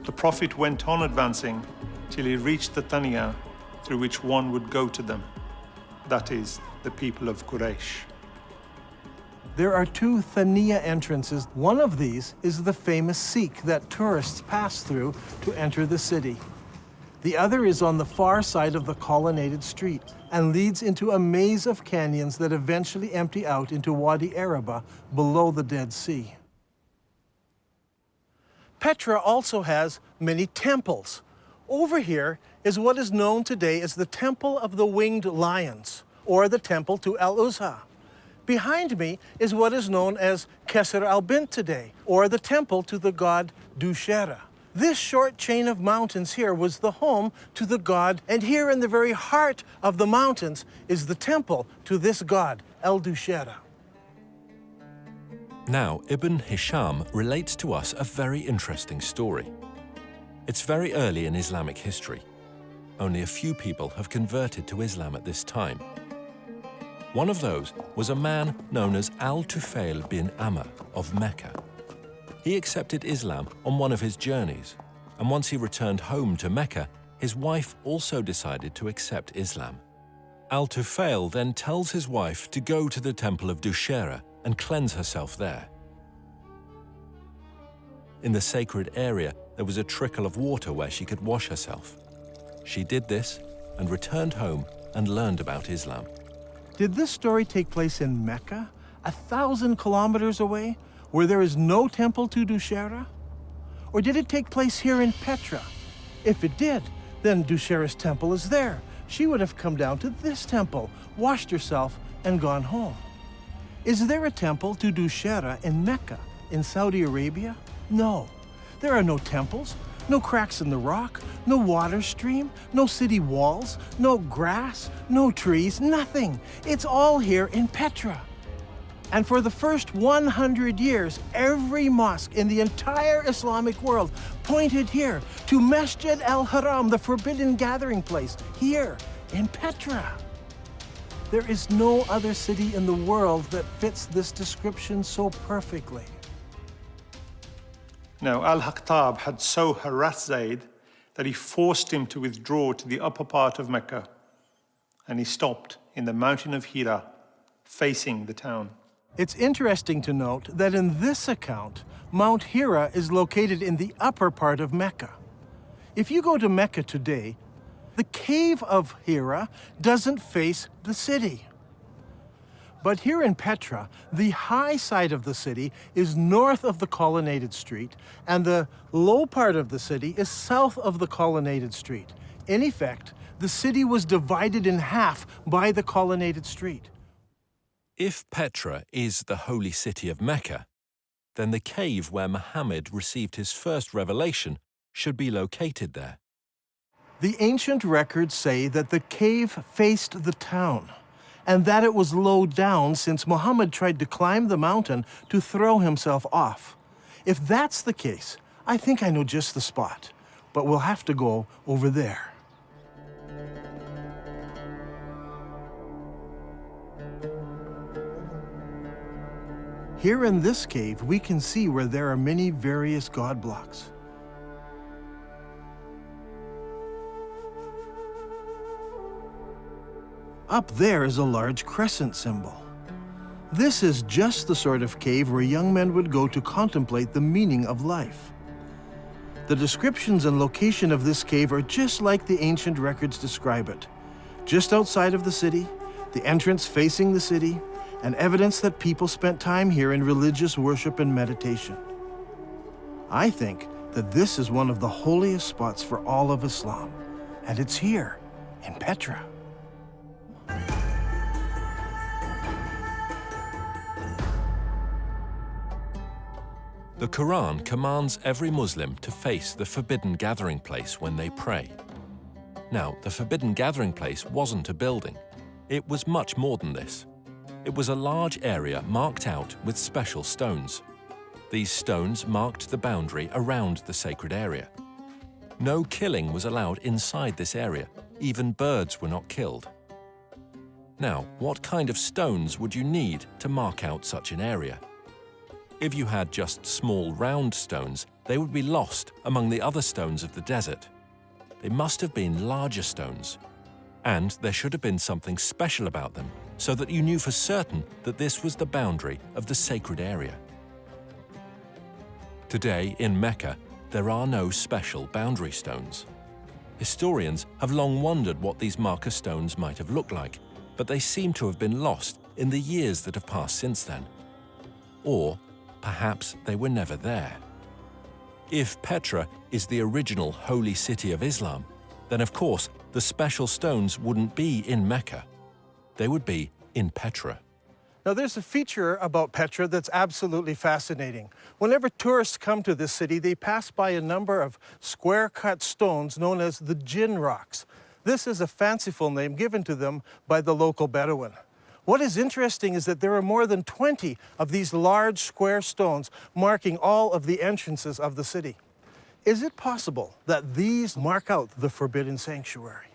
The Prophet went on advancing till he reached the Thaniya through which one would go to them, that is, the people of Quraysh. There are 2 Thaniya entrances. One of these is the famous Sikh that tourists pass through to enter the city. The other is on the far side of the colonnaded street and leads into a maze of canyons that eventually empty out into Wadi Araba below the Dead Sea. Petra also has many temples. Over here is what is known today as the Temple of the Winged Lions, or the Temple to Al-Uzza. Behind me is what is known as Qasr al-Bint today, or the temple to the god Dushera. This short chain of mountains here was the home to the god, and here in the very heart of the mountains is the temple to this god, El-Dushera. Now, Ibn Hisham relates to us a very interesting story. It's very early in Islamic history. Only a few people have converted to Islam at this time. One of those was a man known as Al-Tufail bin Amr of Mecca. He accepted Islam on one of his journeys, and once he returned home to Mecca, his wife also decided to accept Islam. Al-Tufail then tells his wife to go to the temple of Dushera and cleanse herself there. In the sacred area, there was a trickle of water where she could wash herself. She did this and returned home and learned about Islam. Did this story take place in Mecca, 1,000 kilometers away, where there is no temple to Dushera? Or did it take place here in Petra? If it did, then Dushera's temple is there. She would have come down to this temple, washed herself, and gone home. Is there a temple to Dushera in Mecca, in Saudi Arabia? No. There are no temples, no cracks in the rock, no water stream, no city walls, no grass, no trees, nothing. It's all here in Petra. And for the first 100 years, every mosque in the entire Islamic world pointed here to Masjid al-Haram, the forbidden gathering place, here in Petra. There is no other city in the world that fits this description so perfectly. Now, Al-Haqtab had so harassed Zayd that he forced him to withdraw to the upper part of Mecca, and he stopped in the mountain of Hira, facing the town. It's interesting to note that in this account, Mount Hira is located in the upper part of Mecca. If you go to Mecca today, the cave of Hira doesn't face the city. But here in Petra, the high side of the city is north of the colonnaded street, and the low part of the city is south of the colonnaded street. In effect, the city was divided in half by the colonnaded street. If Petra is the holy city of Mecca, then the cave where Muhammad received his first revelation should be located there. The ancient records say that the cave faced the town, and that it was low down since Muhammad tried to climb the mountain to throw himself off. If that's the case, I think I know just the spot, but we'll have to go over there. Here in this cave, we can see where there are many various god blocks. Up there is a large crescent symbol. This is just the sort of cave where young men would go to contemplate the meaning of life. The descriptions and location of this cave are just like the ancient records describe it. Just outside of the city, the entrance facing the city, and evidence that people spent time here in religious worship and meditation. I think that this is one of the holiest spots for all of Islam, and it's here in Petra. The Quran commands every Muslim to face the forbidden gathering place when they pray. Now, the forbidden gathering place wasn't a building. It was much more than this. It was a large area marked out with special stones. These stones marked the boundary around the sacred area. No killing was allowed inside this area. Even birds were not killed. Now, what kind of stones would you need to mark out such an area? If you had just small round stones, they would be lost among the other stones of the desert. They must have been larger stones. And there should have been something special about them, so that you knew for certain that this was the boundary of the sacred area. Today, in Mecca, there are no special boundary stones. Historians have long wondered what these marker stones might have looked like, but they seem to have been lost in the years that have passed since then. Or perhaps they were never there. If Petra is the original holy city of Islam, then of course the special stones wouldn't be in Mecca. They would be in Petra. Now, there's a feature about Petra that's absolutely fascinating. Whenever tourists come to this city, they pass by a number of square-cut stones known as the Jinn rocks. This is a fanciful name given to them by the local Bedouin. What is interesting is that there are more than 20 of these large square stones marking all of the entrances of the city. Is it possible that these mark out the forbidden sanctuary?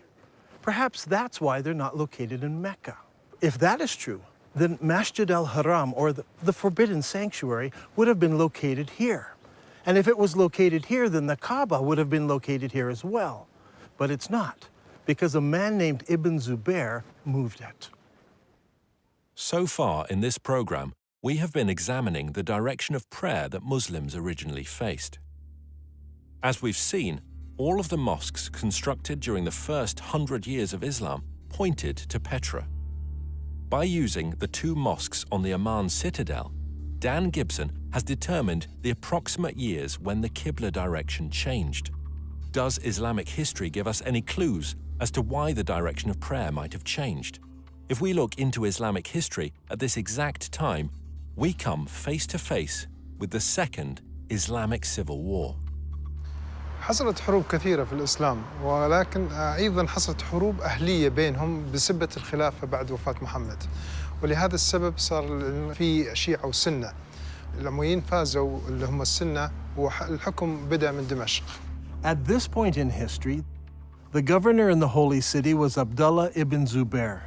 Perhaps that's why they're not located in Mecca. If that is true, then Masjid al-Haram, or the forbidden sanctuary, would have been located here. And if it was located here, then the Kaaba would have been located here as well. But it's not, because a man named Ibn Zubair moved it. So far in this program, we have been examining the direction of prayer that Muslims originally faced. As we've seen, all of the mosques constructed during the first 100 years of Islam pointed to Petra. By using the two mosques on the Amman citadel, Dan Gibson has determined the approximate years when the Qibla direction changed. Does Islamic history give us any clues as to why the direction of prayer might have changed? If we look into Islamic history at this exact time, we come face to face with the Second Islamic Civil War. حصلت حروب كثيرة في الإسلام، ولكن أيضاً حصلت حروب أهلية بينهم بسبة الخلافة بعد وفاة محمد. ولهذا السبب صار في شيعة وسنة. الأمويين فازوا اللي هم السنة، والحكم بدأ من دمشق. At this point in history, the governor in the Holy City was Abdullah ibn Zubair.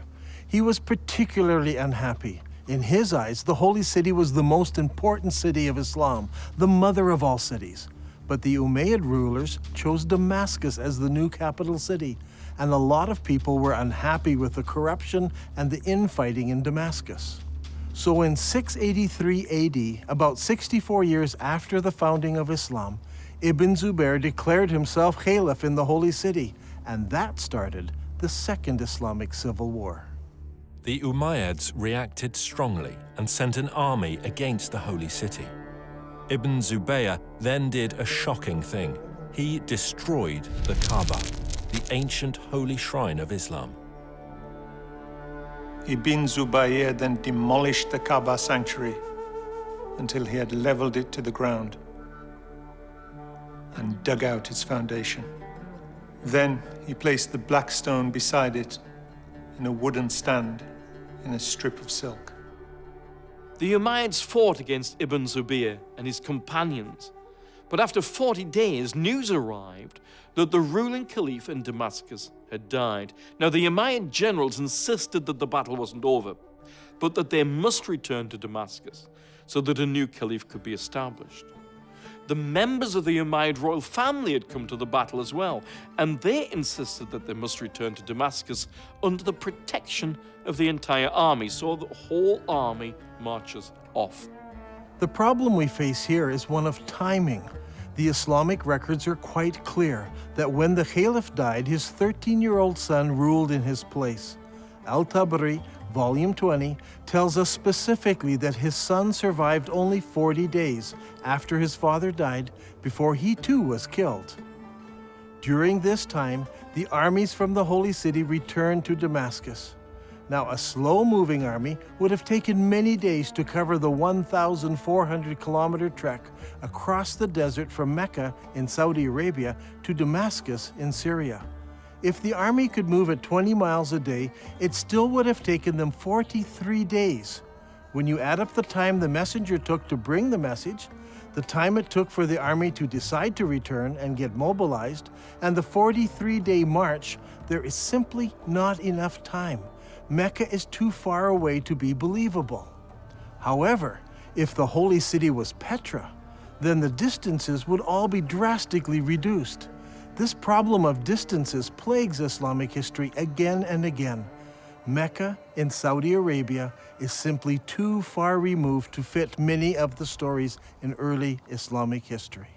He was particularly unhappy. In his eyes, the Holy City was the most important city of Islam, the mother of all cities. But the Umayyad rulers chose Damascus as the new capital city, and a lot of people were unhappy with the corruption and the infighting in Damascus. So in 683 AD, about 64 years after the founding of Islam, Ibn Zubair declared himself caliph in the Holy City, and that started the Second Islamic Civil War. The Umayyads reacted strongly and sent an army against the Holy City. Ibn Zubayr then did a shocking thing. He destroyed the Kaaba, the ancient holy shrine of Islam. Ibn Zubayr then demolished the Kaaba sanctuary until he had leveled it to the ground and dug out its foundation. Then he placed the black stone beside it in a wooden stand in a strip of silk. The Umayyads fought against Ibn Zubayr and his companions, but after 40 days, news arrived that the ruling caliph in Damascus had died. Now, the Umayyad generals insisted that the battle wasn't over, but that they must return to Damascus so that a new caliph could be established. The members of the Umayyad royal family had come to the battle as well, and they insisted that they must return to Damascus under the protection of the entire army, so the whole army marches off. The problem we face here is one of timing. The Islamic records are quite clear that when the Caliph died, his 13-year-old son ruled in his place. Al-Tabari, Volume 20, tells us specifically that his son survived only 40 days after his father died before he too was killed. During this time, the armies from the Holy City returned to Damascus. Now, a slow-moving army would have taken many days to cover the 1,400-kilometer trek across the desert from Mecca in Saudi Arabia to Damascus in Syria. If the army could move at 20 miles a day, it still would have taken them 43 days. When you add up the time the messenger took to bring the message, the time it took for the army to decide to return and get mobilized, and the 43-day march, there is simply not enough time. Mecca is too far away to be believable. However, if the holy city was Petra, then the distances would all be drastically reduced. This problem of distances plagues Islamic history again and again. Mecca in Saudi Arabia is simply too far removed to fit many of the stories in early Islamic history.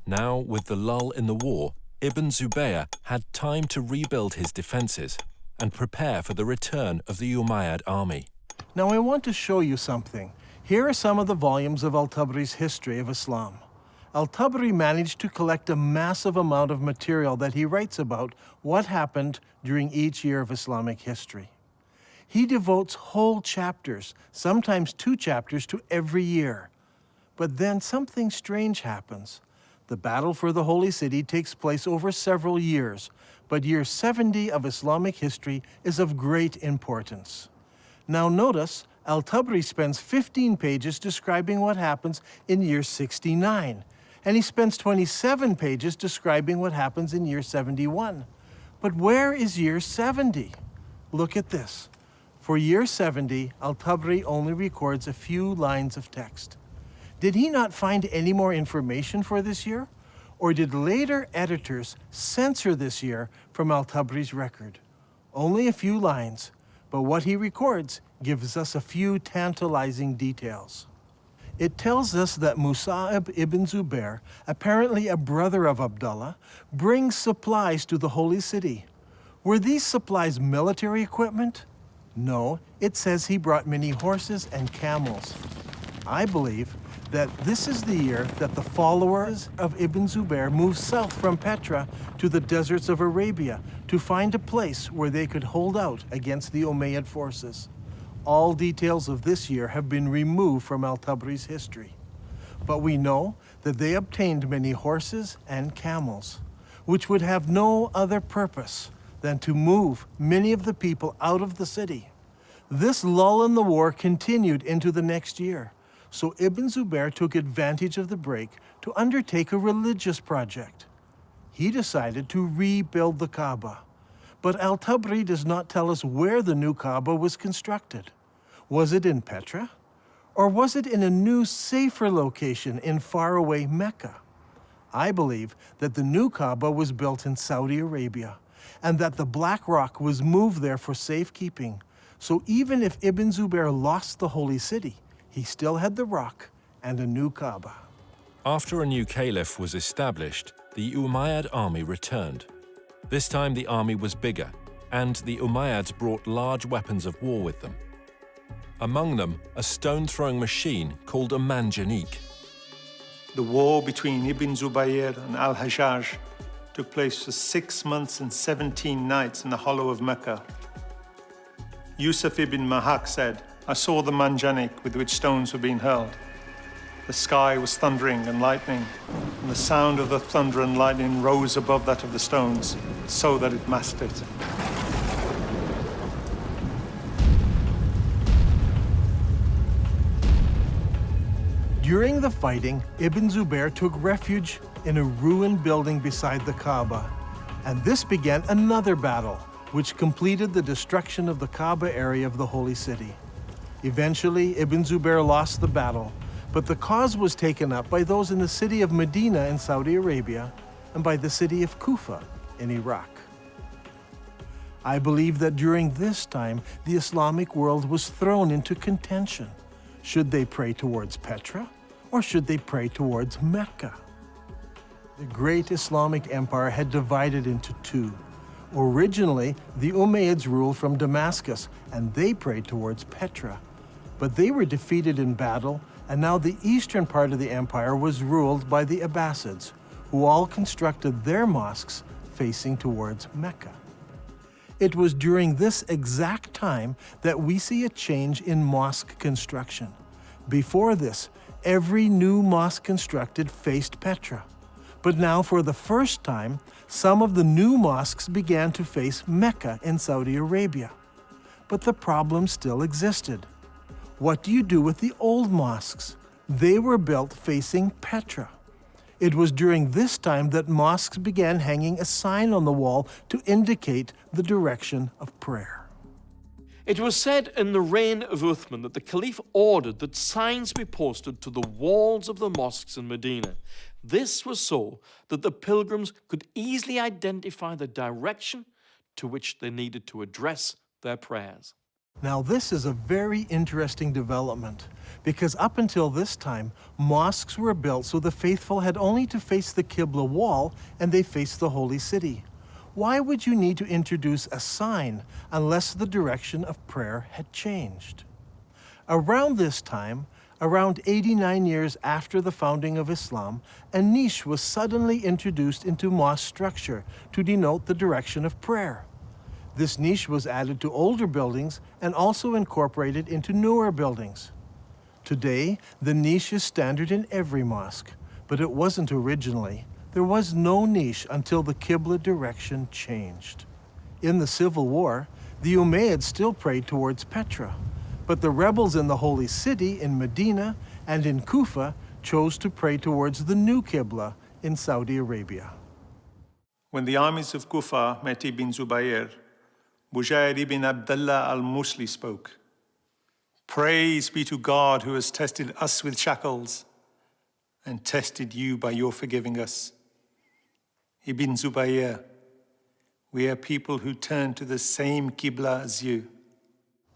Now, with the lull in the war, Ibn Zubayr had time to rebuild his defenses and prepare for the return of the Umayyad army. Now I want to show you something. Here are some of the volumes of Al-Tabari's History of Islam. Al-Tabari managed to collect a massive amount of material that he writes about what happened during each year of Islamic history. He devotes whole chapters, sometimes 2 chapters, to every year. But then something strange happens. The battle for the Holy City takes place over several years, but year 70 of Islamic history is of great importance. Now notice, Al-Tabari spends 15 pages describing what happens in year 69, and he spends 27 pages describing what happens in year 71. But where is year 70? Look at this. For year 70, Al-Tabari only records a few lines of text. Did he not find any more information for this year? Or did later editors censor this year from Al-Tabari's record? Only a few lines, but what he records gives us a few tantalizing details. It tells us that Musa'ib ibn Zubair, apparently a brother of Abdullah, brings supplies to the Holy City. Were these supplies military equipment? No, it says he brought many horses and camels. I believe that this is the year that the followers of Ibn Zubair moved south from Petra to the deserts of Arabia to find a place where they could hold out against the Umayyad forces. All details of this year have been removed from Al-Tabari's history. But we know that they obtained many horses and camels, which would have no other purpose than to move many of the people out of the city. This lull in the war continued into the next year, so Ibn Zubair took advantage of the break to undertake a religious project. He decided to rebuild the Kaaba. But Al-Tabari does not tell us where the new Kaaba was constructed. Was it in Petra? Or was it in a new, safer location in faraway Mecca? I believe that the new Kaaba was built in Saudi Arabia, and that the black rock was moved there for safekeeping. So even if Ibn Zubair lost the holy city, he still had the rock and a new Kaaba. After a new caliph was established, the Umayyad army returned. This time the army was bigger, and the Umayyads brought large weapons of war with them. Among them, a stone-throwing machine called a manjanik. The war between Ibn Zubayr and Al-Hajjaj took place for 6 months and 17 nights in the hollow of Mecca. Yusuf ibn Mahak said, "I saw the manjanik with which stones were being hurled. The sky was thundering and lightning, and the sound of the thunder and lightning rose above that of the stones, so that it masked it." During the fighting, Ibn Zubair took refuge in a ruined building beside the Kaaba, and this began another battle, which completed the destruction of the Kaaba area of the Holy City. Eventually, Ibn Zubair lost the battle, but the cause was taken up by those in the city of Medina in Saudi Arabia and by the city of Kufa in Iraq. I believe that during this time, the Islamic world was thrown into contention. Should they pray towards Petra, or should they pray towards Mecca? The great Islamic empire had divided into two. Originally, the Umayyads ruled from Damascus, and they prayed towards Petra. But they were defeated in battle, and now the eastern part of the empire was ruled by the Abbasids, who all constructed their mosques facing towards Mecca. It was during this exact time that we see a change in mosque construction. Before this, every new mosque constructed faced Petra. But now, for the first time, some of the new mosques began to face Mecca in Saudi Arabia. But the problem still existed. What do you do with the old mosques? They were built facing Petra. It was during this time that mosques began hanging a sign on the wall to indicate the direction of prayer. It was said in the reign of Uthman that the Caliph ordered that signs be posted to the walls of the mosques in Medina. This was so that the pilgrims could easily identify the direction to which they needed to address their prayers. Now, this is a very interesting development, because up until this time, mosques were built so the faithful had only to face the Qibla wall and they faced the holy city. Why would you need to introduce a sign unless the direction of prayer had changed? Around this time, around 89 years after the founding of Islam, a niche was suddenly introduced into mosque structure to denote the direction of prayer. This niche was added to older buildings and also incorporated into newer buildings. Today, the niche is standard in every mosque, but it wasn't originally. There was no niche until the Qibla direction changed. In the Civil War, the Umayyads still prayed towards Petra, but the rebels in the Holy City in Medina and in Kufa chose to pray towards the new Qibla in Saudi Arabia. When the armies of Kufa met Ibn Zubayr, Bujair ibn Abdullah al-Musli spoke. Praise be to God who has tested us with shackles and tested you by your forgiving us. Ibn Zubayr, we are people who turn to the same Qibla as you.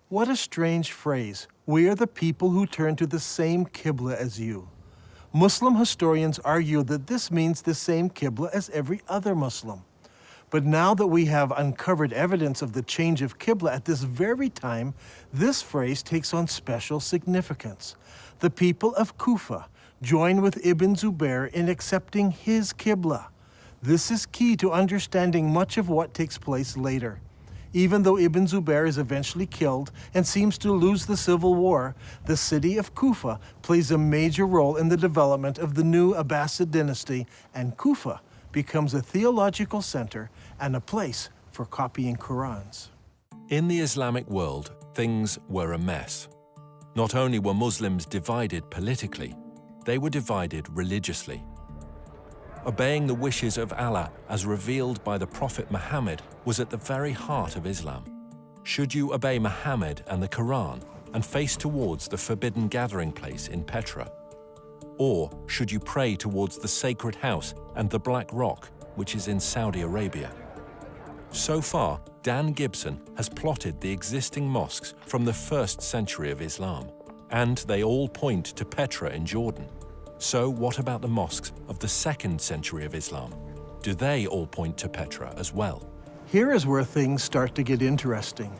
What a strange phrase. We are the people who turn to the same Qibla as you. Muslim historians argue that this means the same Qibla as every other Muslim. But now that we have uncovered evidence of the change of Qibla at this very time, this phrase takes on special significance. The people of Kufa join with Ibn Zubayr in accepting his Qibla. This is key to understanding much of what takes place later. Even though Ibn Zubayr is eventually killed and seems to lose the civil war, the city of Kufa plays a major role in the development of the new Abbasid dynasty, and Kufa becomes a theological center and a place for copying Qurans. In the Islamic world, things were a mess. Not only were Muslims divided politically, they were divided religiously. Obeying the wishes of Allah as revealed by the Prophet Muhammad was at the very heart of Islam. Should you obey Muhammad and the Quran and face towards the forbidden gathering place in Petra? Or should you pray towards the sacred house and the Black Rock, which is in Saudi Arabia? So far, Dan Gibson has plotted the existing mosques from the 1st century of Islam, and they all point to Petra in Jordan. So what about the mosques of the 2nd century of Islam? Do they all point to Petra as well? Here is where things start to get interesting.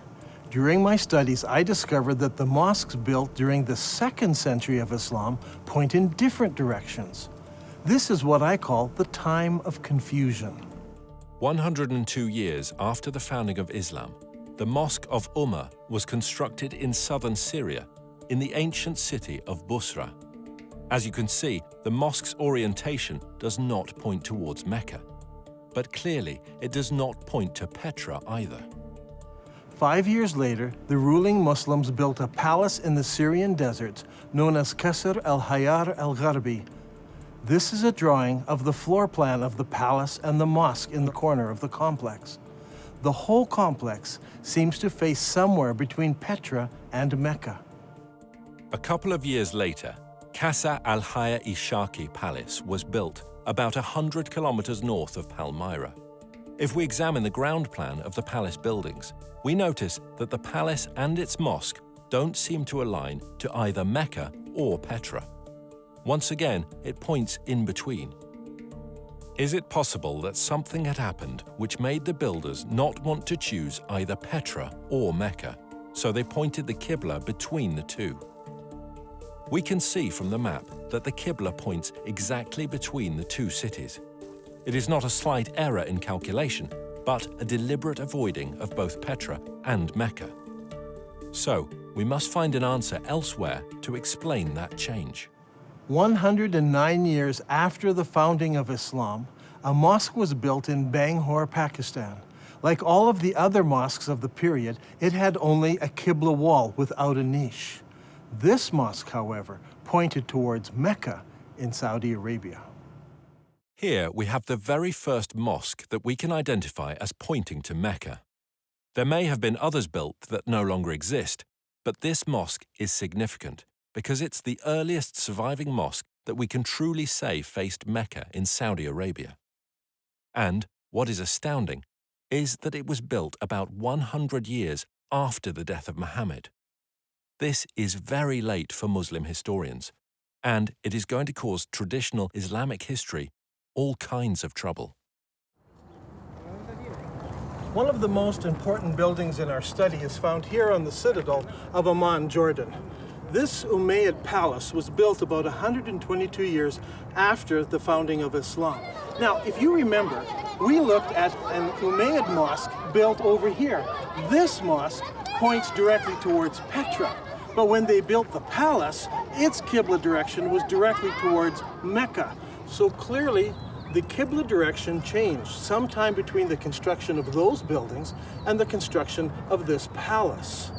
During my studies, I discovered that the mosques built during the 2nd century of Islam point in different directions. This is what I call the time of confusion. 102 years after the founding of Islam, the Mosque of Ummah was constructed in southern Syria, in the ancient city of Busra. As you can see, the mosque's orientation does not point towards Mecca. But clearly, it does not point to Petra either. 5 years later, the ruling Muslims built a palace in the Syrian deserts known as Qasr al-Hayar al-Gharbi. This is a drawing of the floor plan of the palace and the mosque in the corner of the complex. The whole complex seems to face somewhere between Petra and Mecca. A couple of years later, Qasr al-Hayar-e-Shaki Palace was built about 100 kilometers north of Palmyra. If we examine the ground plan of the palace buildings, we notice that the palace and its mosque don't seem to align to either Mecca or Petra. Once again, it points in between. Is it possible that something had happened which made the builders not want to choose either Petra or Mecca, so they pointed the Qibla between the two? We can see from the map that the Qibla points exactly between the two cities. It is not a slight error in calculation, but a deliberate avoiding of both Petra and Mecca. So, we must find an answer elsewhere to explain that change. 109 years after the founding of Islam, a mosque was built in Bangalore, Pakistan. Like all of the other mosques of the period, it had only a Qibla wall without a niche. This mosque, however, pointed towards Mecca in Saudi Arabia. Here we have the very first mosque that we can identify as pointing to Mecca. There may have been others built that no longer exist, but this mosque is significant because it's the earliest surviving mosque that we can truly say faced Mecca in Saudi Arabia. And, what is astounding, is that it was built about 100 years after the death of Muhammad. This is very late for Muslim historians, and it is going to cause traditional Islamic history all kinds of trouble. One of the most important buildings in our study is found here on the citadel of Amman, Jordan. This Umayyad palace was built about 122 years after the founding of Islam. Now, if you remember, we looked at an Umayyad mosque built over here. This mosque points directly towards Petra. But when they built the palace, its Qibla direction was directly towards Mecca. So clearly, the Qibla direction changed sometime between the construction of those buildings and the construction of this palace.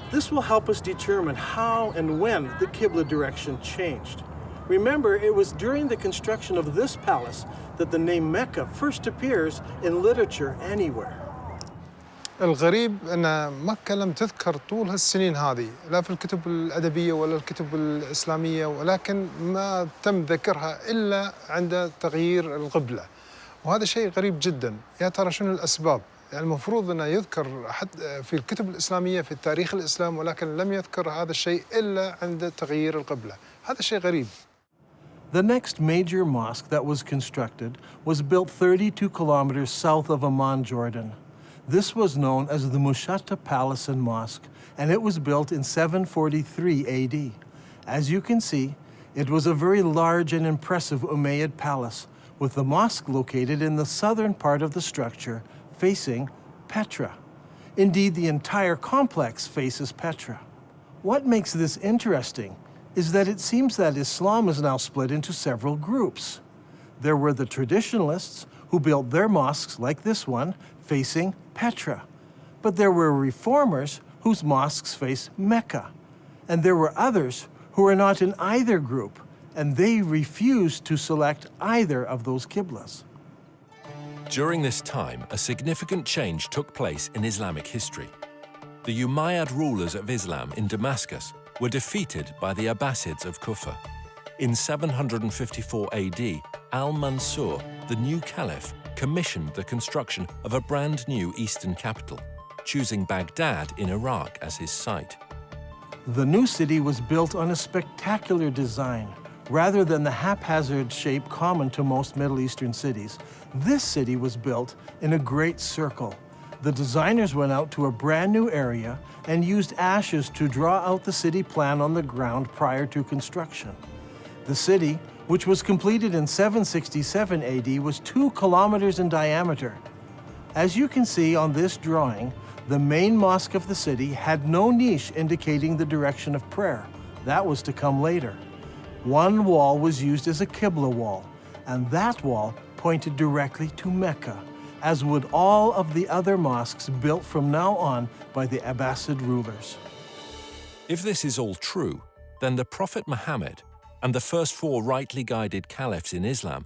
This will help us determine how and when the Qibla direction changed. Remember, it was during the construction of this palace that the name Mecca first appears in literature anywhere. الغريب أن مكة لم تذكر طول هالسنين هذه لا في الكتب الأدبية ولا الكتب الإسلامية، ولكن ما تم ذكرها إلا عند تغيير القبلة، وهذا شيء غريب جدا. يا ترى شنو الأسباب؟ يعني المفروض أنه يذكر حتى في الكتب الإسلامية في تاريخ الإسلام، ولكن لم يذكر هذا الشيء إلا عند تغيير القبلة. هذا شيء غريب. The next major mosque that was constructed was built 32 kilometers south of Amman, Jordan. This was known as the Mushatta Palace and Mosque, and it was built in 743 AD. As you can see, it was a very large and impressive Umayyad palace, with the mosque located in the southern part of the structure, facing Petra. Indeed, the entire complex faces Petra. What makes this interesting is that it seems that Islam is now split into several groups. There were the traditionalists, who built their mosques like this one, facing Petra. But there were reformers whose mosques face Mecca. And there were others who were not in either group, and they refused to select either of those Qiblas. During this time, a significant change took place in Islamic history. The Umayyad rulers of Islam in Damascus were defeated by the Abbasids of Kufa. In 754 AD, Al-Mansur, the new caliph, commissioned the construction of a brand new eastern capital, choosing Baghdad in Iraq as his site. The new city was built on a spectacular design. Rather than the haphazard shape common to most Middle Eastern cities, this city was built in a great circle. The designers went out to a brand new area and used ashes to draw out the city plan on the ground prior to construction. The city, which was completed in 767 AD, was 2 kilometers in diameter. As you can see on this drawing, the main mosque of the city had no niche indicating the direction of prayer. That was to come later. One wall was used as a Qibla wall, and that wall pointed directly to Mecca, as would all of the other mosques built from now on by the Abbasid rulers. If this is all true, then the Prophet Muhammad and the first 4 rightly guided caliphs in Islam,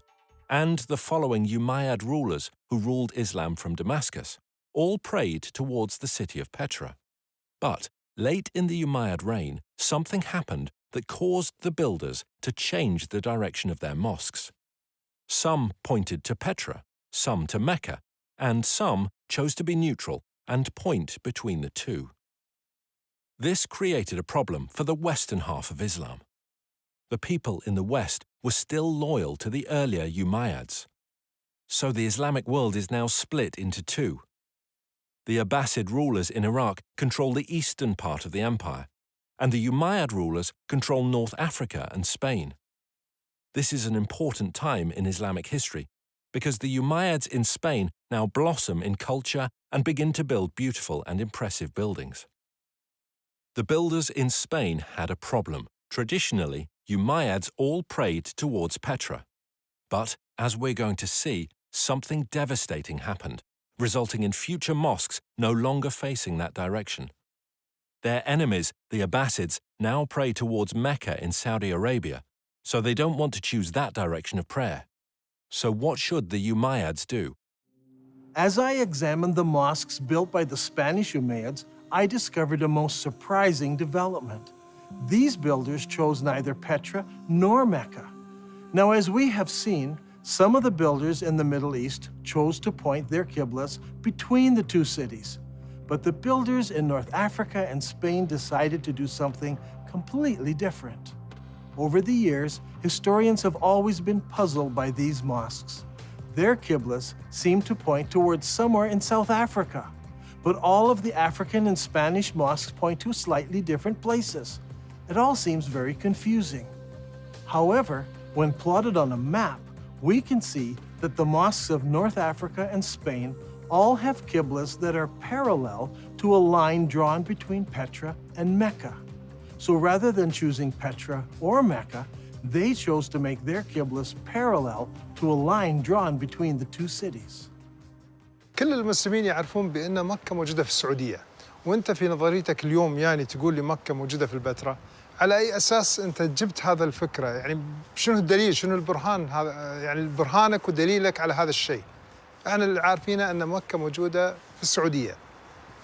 and the following Umayyad rulers who ruled Islam from Damascus, all prayed towards the city of Petra. But late in the Umayyad reign, something happened that caused the builders to change the direction of their mosques. Some pointed to Petra, some to Mecca, and some chose to be neutral and point between the two. This created a problem for the western half of Islam. The people in the West were still loyal to the earlier Umayyads, So the Islamic world is now split into two. The Abbasid rulers in Iraq control the eastern part of the empire, and the Umayyad rulers control North Africa and Spain. This is an important time in Islamic history because the Umayyads in Spain now blossom in culture and begin to build beautiful and impressive buildings. The builders in Spain had a problem. Traditionally, Umayyads all prayed towards Petra. But, as we're going to see, something devastating happened, resulting in future mosques no longer facing that direction. Their enemies, the Abbasids, now pray towards Mecca in Saudi Arabia, so they don't want to choose that direction of prayer. So what should the Umayyads do? As I examined the mosques built by the Spanish Umayyads, I discovered a most surprising development. These builders chose neither Petra nor Mecca. Now, as we have seen, some of the builders in the Middle East chose to point their qiblas between the two cities. But the builders in North Africa and Spain decided to do something completely different. Over the years, historians have always been puzzled by these mosques. Their qiblas seem to point towards somewhere in South Africa, but all of the African and Spanish mosques point to slightly different places. It all seems very confusing. However, when plotted on a map, we can see that the mosques of North Africa and Spain all have qiblas that are parallel to a line drawn between Petra and Mecca. So rather than choosing Petra or Mecca, they chose to make their qiblas parallel to a line drawn between the two cities. كل المسلمين يعرفون بأن مكة موجودة في السعودية، وأنت في نظريتك اليوم يعني تقول لي مكة موجودة في البتراء، على أي أساس أنت جبت هذا الفكرة؟ يعني شنو الدليل؟ شنو البرهان هذا؟ يعني برهانك ودليلك على هذا الشيء؟ احنا اللي عارفينه أن مكة موجودة في السعودية،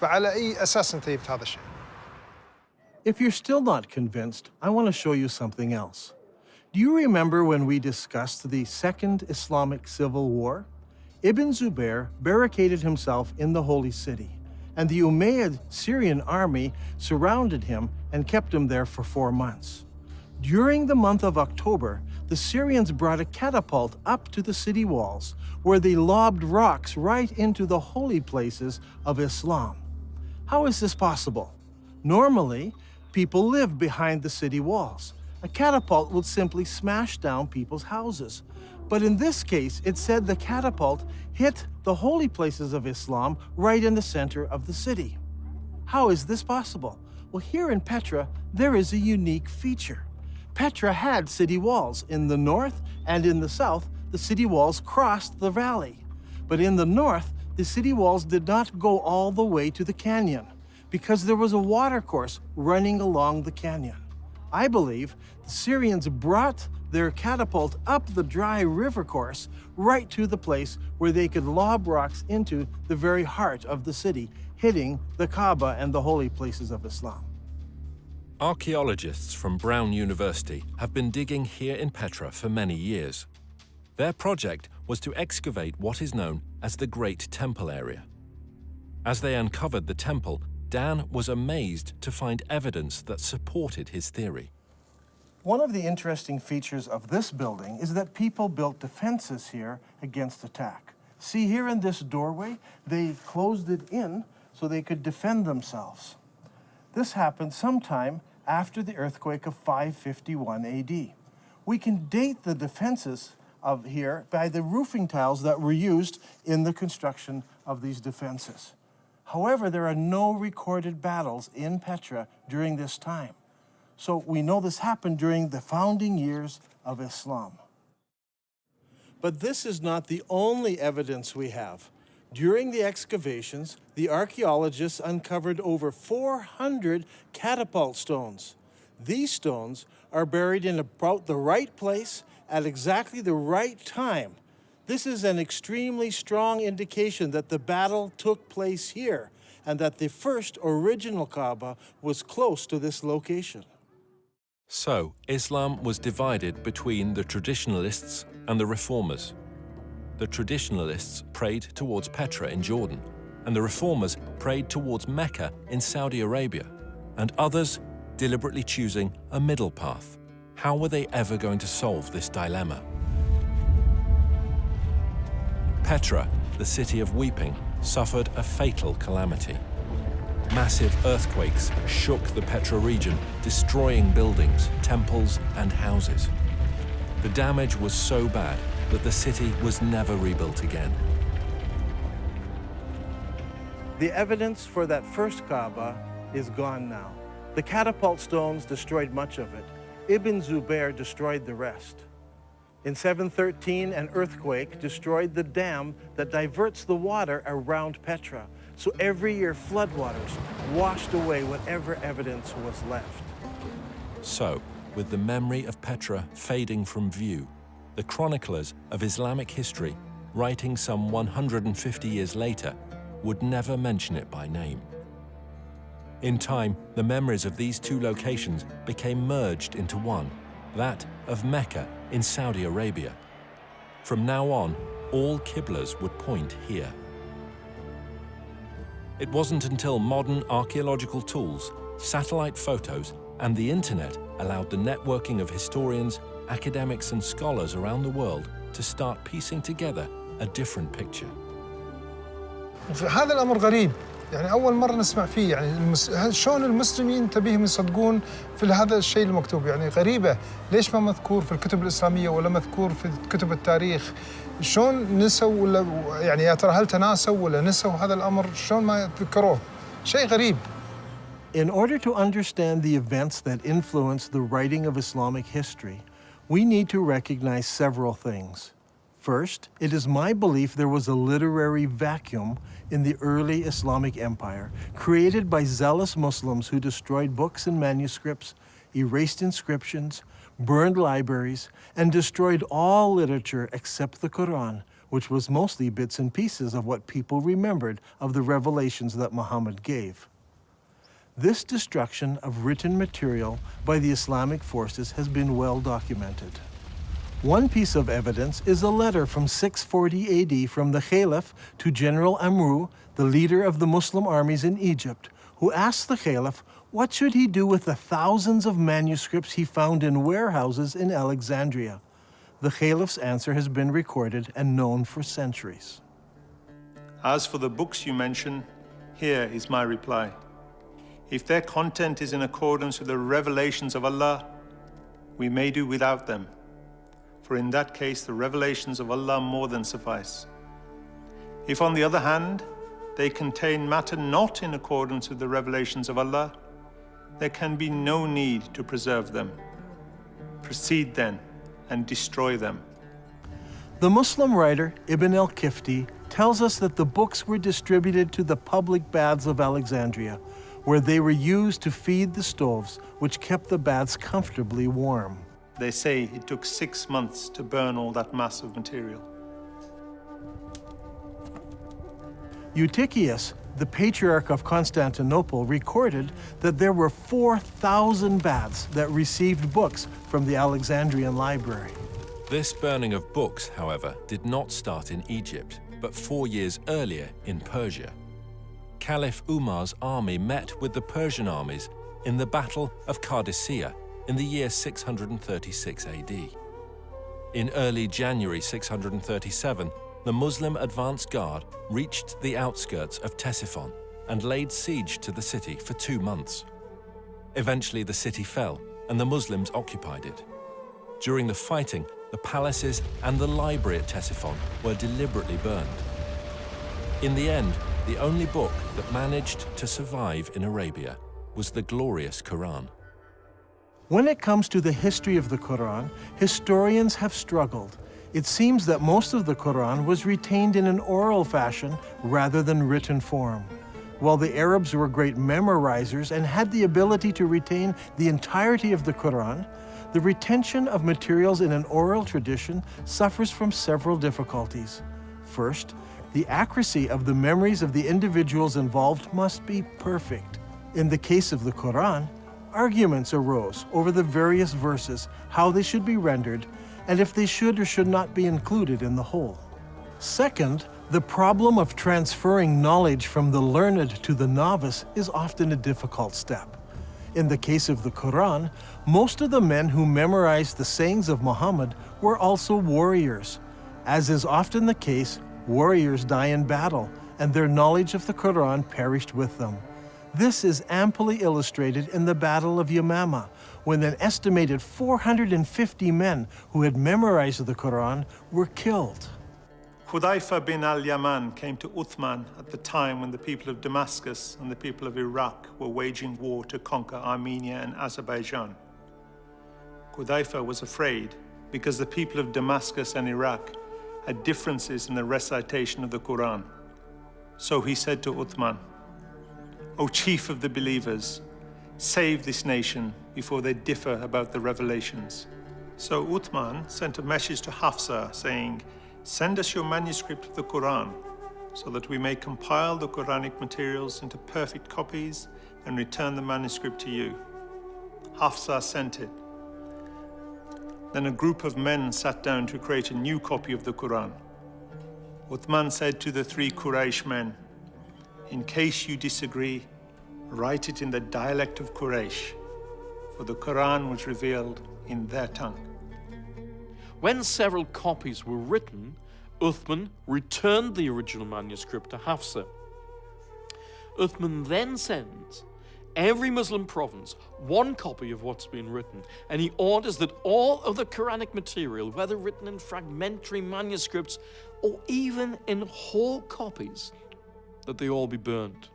فعلى أي أساس أنت جبت هذا الشيء؟ If you're still not convinced, I want to show you something else. Do you remember when we discussed the Second Islamic Civil War? Ibn Zubair barricaded himself in the Holy City, and the Umayyad Syrian army surrounded him and kept him there for 4 months. During the month of October, the Syrians brought a catapult up to the city walls, where they lobbed rocks right into the holy places of Islam. How is this possible? Normally, people live behind the city walls. A catapult would simply smash down people's houses. But in this case, it said the catapult hit the holy places of Islam right in the center of the city. How is this possible? Well, here in Petra, there is a unique feature. Petra had city walls. In the north and in the south, the city walls crossed the valley. But in the north, the city walls did not go all the way to the canyon because there was a watercourse running along the canyon. I believe the Syrians brought their catapult up the dry river course right to the place where they could lob rocks into the very heart of the city, hitting the Kaaba and the holy places of Islam. Archaeologists from Brown University have been digging here in Petra for many years. Their project was to excavate what is known as the Great Temple area. As they uncovered the temple, Dan was amazed to find evidence that supported his theory. One of the interesting features of this building is that people built defenses here against attack. See, here in this doorway, they closed it in so they could defend themselves. This happened sometime after the earthquake of 551 AD. We can date the defenses of here by the roofing tiles that were used in the construction of these defenses. However, there are no recorded battles in Petra during this time. So we know this happened during the founding years of Islam. But this is not the only evidence we have. During the excavations, the archaeologists uncovered over 400 catapult stones. These stones are buried in about the right place at exactly the right time. This is an extremely strong indication that the battle took place here and that the first original Kaaba was close to this location. So, Islam was divided between the traditionalists and the reformers. The traditionalists prayed towards Petra in Jordan, and the reformers prayed towards Mecca in Saudi Arabia, and others deliberately choosing a middle path. How were they ever going to solve this dilemma? Petra, the city of weeping, suffered a fatal calamity. Massive earthquakes shook the Petra region, destroying buildings, temples, and houses. The damage was so bad that the city was never rebuilt again. The evidence for that first Kaaba is gone now. The catapult stones destroyed much of it. Ibn Zubair destroyed the rest. In 713, an earthquake destroyed the dam that diverts the water around Petra. So every year, floodwaters washed away whatever evidence was left. So, with the memory of Petra fading from view, the chroniclers of Islamic history, writing some 150 years later, would never mention it by name. In time, the memories of these two locations became merged into one, that of Mecca in Saudi Arabia. From now on, all Qiblas would point here. It wasn't until modern archaeological tools, satellite photos, and the internet allowed the networking of historians, academics, and scholars around the world to start piecing together a different picture. هذا الأمر غريب، يعني أول مرة نسمع فيه، يعني شلون المسلمين تبيهم يصدقون في هذا الشيء المكتوب، يعني غريبة، ليش ما مذكور في الكتب الإسلامية ولا مذكور في كتب التاريخ؟ شلون نسوا ولا يعني يا ترى هل تناسوا ولا نسوا هذا الأمر؟ شلون ما يتذكروه؟ شيء غريب. In order to understand the events that influenced the writing of Islamic history, we need to recognize several things. First, it is my belief there was a literary vacuum in the early Islamic empire, created by zealous Muslims who destroyed books and manuscripts, erased inscriptions, burned libraries, and destroyed all literature except the Quran, which was mostly bits and pieces of what people remembered of the revelations that Muhammad gave. This destruction of written material by the Islamic forces has been well documented. One piece of evidence is a letter from 640 AD from the Caliph to General Amru, the leader of the Muslim armies in Egypt, who asked the Caliph what should he do with the thousands of manuscripts he found in warehouses in Alexandria. The Caliph's answer has been recorded and known for centuries. As for the books you mention, here is my reply. If their content is in accordance with the revelations of Allah, we may do without them. For in that case, the revelations of Allah more than suffice. If, on the other hand, they contain matter not in accordance with the revelations of Allah, there can be no need to preserve them. Proceed then and destroy them. The Muslim writer Ibn al-Kifti tells us that the books were distributed to the public baths of Alexandria, where they were used to feed the stoves, which kept the baths comfortably warm. They say it took 6 months to burn all that mass of material. Eutychius, the Patriarch of Constantinople, recorded that there were 4,000 baths that received books from the Alexandrian library. This burning of books, however, did not start in Egypt, but 4 years earlier in Persia. Caliph Umar's army met with the Persian armies in the Battle of Qadisiyah in the year 636 AD. In early January 637, the Muslim advance guard reached the outskirts of Ctesiphon and laid siege to the city for 2 months. Eventually, the city fell and the Muslims occupied it. During the fighting, the palaces and the library at Ctesiphon were deliberately burned. In the end, the only book that managed to survive in Arabia was the glorious Quran. When it comes to the history of the Quran, historians have struggled. It seems that most of the Quran was retained in an oral fashion rather than written form. While the Arabs were great memorizers and had the ability to retain the entirety of the Quran, the retention of materials in an oral tradition suffers from several difficulties. First, the accuracy of the memories of the individuals involved must be perfect. In the case of the Quran, arguments arose over the various verses, how they should be rendered, and if they should or should not be included in the whole. Second, the problem of transferring knowledge from the learned to the novice is often a difficult step. In the case of the Quran, most of the men who memorized the sayings of Muhammad were also warriors. As is often the case, Warriors die in battle, and their knowledge of the Quran perished with them. This is amply illustrated in the Battle of Yamama, when an estimated 450 men who had memorized the Quran were killed. Hudayfa bin al-Yaman came to Uthman at the time when the people of Damascus and the people of Iraq were waging war to conquer Armenia and Azerbaijan. Hudayfa was afraid because the people of Damascus and Iraq had differences in the recitation of the Quran. So he said to Uthman, "O chief of the believers, save this nation before they differ about the revelations." So Uthman sent a message to Hafsa saying, "Send us your manuscript of the Quran so that we may compile the Quranic materials into perfect copies and return the manuscript to you." Hafsa sent it. Then a group of men sat down to create a new copy of the Quran. Uthman said to the 3 Quraysh men, "In case you disagree, write it in the dialect of Quraysh, for the Quran was revealed in their tongue." When several copies were written, Uthman returned the original manuscript to Hafsa. Uthman then sends every Muslim province 1 copy of what's been written, and he orders that all other Quranic material, whether written in fragmentary manuscripts or even in whole copies, that they all be burned.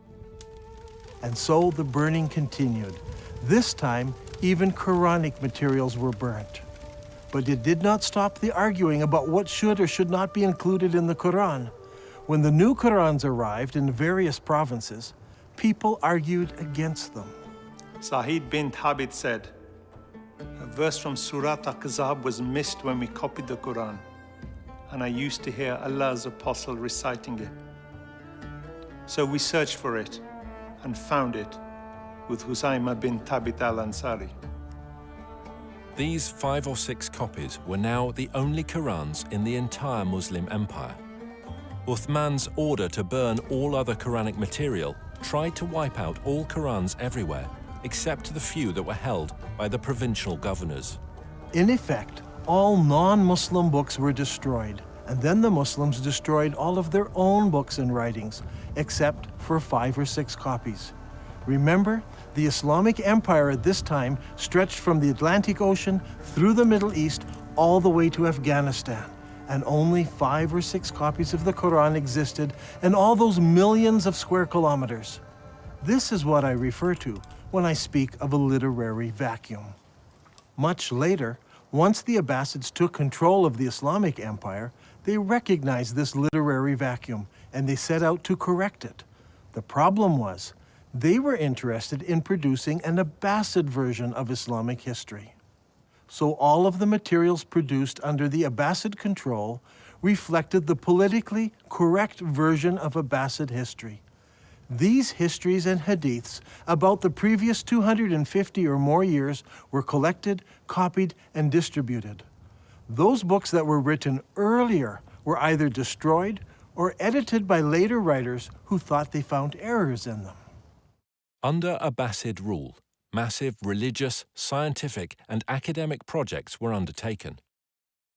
And so the burning continued. This time, even Quranic materials were burnt. But it did not stop the arguing about what should or should not be included in the Quran. When the new Qurans arrived in various provinces, people argued against them. Sa'id bin Thabit said, "A verse from Surah Al-Ahzab was missed when we copied the Quran, and I used to hear Allah's apostle reciting it. So we searched for it and found it with Husayma bin Thabit al-Ansari." These 5 or 6 copies were now the only Qurans in the entire Muslim empire. Uthman's order to burn all other Quranic material tried to wipe out all Qurans everywhere, except the few that were held by the provincial governors. In effect, all non-Muslim books were destroyed, and then the Muslims destroyed all of their own books and writings, except for 5 or 6 copies. Remember, the Islamic Empire at this time stretched from the Atlantic Ocean through the Middle East all the way to Afghanistan, and only 5 or 6 copies of the Quran existed in all those millions of square kilometers. This is what I refer to when I speak of a literary vacuum. Much later, once the Abbasids took control of the Islamic Empire, they recognized this literary vacuum and they set out to correct it. The problem was, they were interested in producing an Abbasid version of Islamic history. So all of the materials produced under the Abbasid control reflected the politically correct version of Abbasid history. These histories and hadiths about the previous 250 or more years were collected, copied, and distributed. Those books that were written earlier were either destroyed or edited by later writers who thought they found errors in them. Under Abbasid rule, massive religious, scientific, and academic projects were undertaken.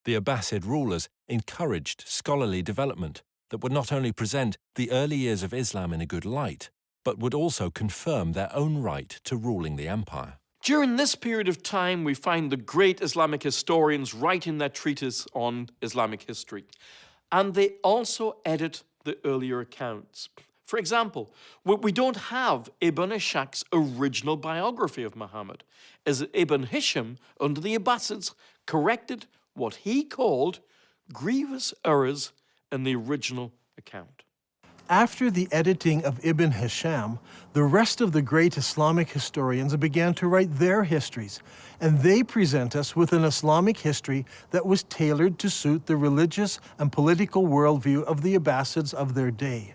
The Abbasid rulers encouraged scholarly development that would not only present the early years of Islam in a good light, but would also confirm their own right to ruling the empire. During this period of time, we find the great Islamic historians writing their treatise on Islamic history, and they also edit the earlier accounts. For example, we don't have Ibn Ishaq's original biography of Muhammad, as Ibn Hisham, under the Abbasids, corrected what he called grievous errors in the original account. After the editing of Ibn Hisham, the rest of the great Islamic historians began to write their histories, and they present us with an Islamic history that was tailored to suit the religious and political worldview of the Abbasids of their day.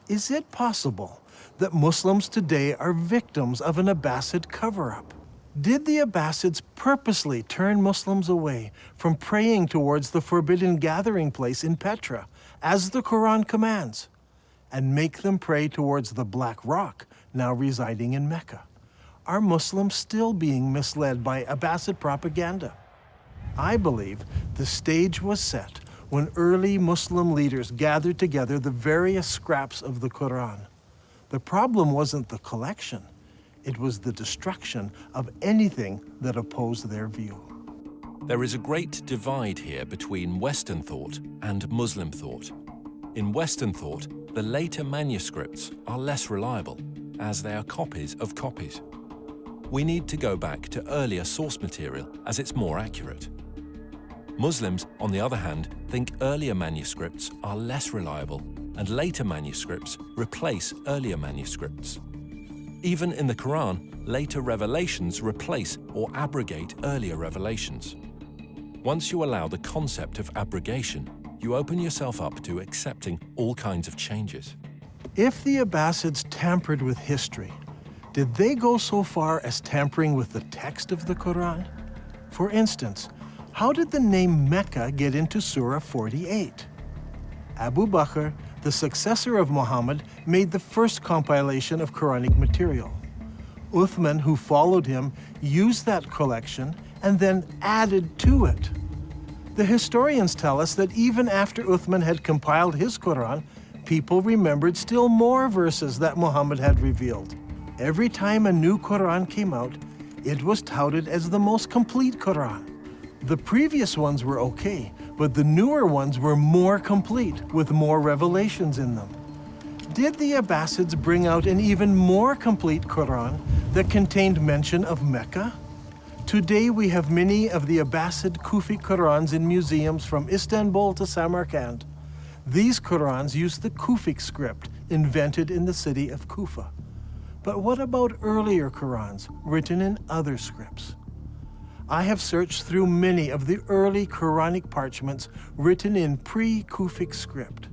Is it possible that Muslims today are victims of an Abbasid cover-up? Did the Abbasids purposely turn Muslims away from praying towards the forbidden gathering place in Petra, as the Quran commands, and make them pray towards the Black Rock, now residing in Mecca? Are Muslims still being misled by Abbasid propaganda? I believe the stage was set when early Muslim leaders gathered together the various scraps of the Quran. The problem wasn't the collection, it was the destruction of anything that opposed their view. There is a great divide here between Western thought and Muslim thought. In Western thought, the later manuscripts are less reliable, as they are copies of copies. We need to go back to earlier source material, as it's more accurate. Muslims, on the other hand, think earlier manuscripts are less reliable, and later manuscripts replace earlier manuscripts. Even in the Quran, later revelations replace or abrogate earlier revelations. Once you allow the concept of abrogation, you open yourself up to accepting all kinds of changes. If the Abbasids tampered with history, did they go so far as tampering with the text of the Quran? For instance, how did the name Mecca get into Surah 48? Abu Bakr, the successor of Muhammad, made the first compilation of Quranic material. Uthman, who followed him, used that collection and then added to it. The historians tell us that even after Uthman had compiled his Quran, people remembered still more verses that Muhammad had revealed. Every time a new Quran came out, it was touted as the most complete Quran. The previous ones were okay, but the newer ones were more complete, with more revelations in them. Did the Abbasids bring out an even more complete Quran that contained mention of Mecca? Today we have many of the Abbasid Kufi Qurans in museums from Istanbul to Samarkand. These Qurans use the Kufic script invented in the city of Kufa. But what about earlier Qurans written in other scripts? I have searched through many of the early Quranic parchments written in pre-Kufic script.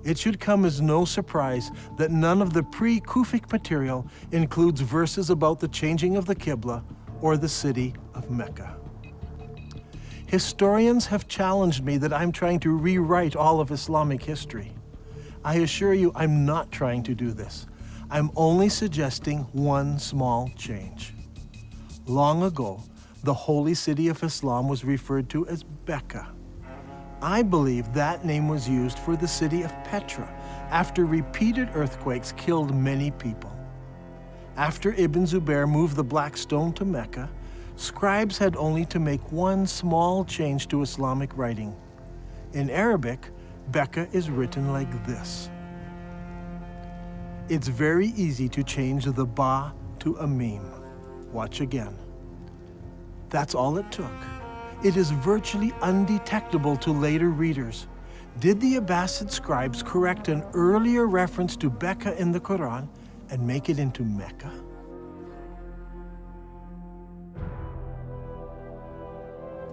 It should come as no surprise that none of the pre-Kufic material includes verses about the changing of the Qibla or the city of Mecca. Historians have challenged me that I'm trying to rewrite all of Islamic history. I assure you I'm not trying to do this. I'm only suggesting one small change. Long ago, the holy city of Islam was referred to as Becca. I believe that name was used for the city of Petra after repeated earthquakes killed many people. After Ibn Zubair moved the Black Stone to Mecca, scribes had only to make one small change to Islamic writing. In Arabic, Becca is written like this. It's very easy to change the ba to a mim. Watch again. That's all it took. It is virtually undetectable to later readers. Did the Abbasid scribes correct an earlier reference to Becca in the Quran and make it into Mecca?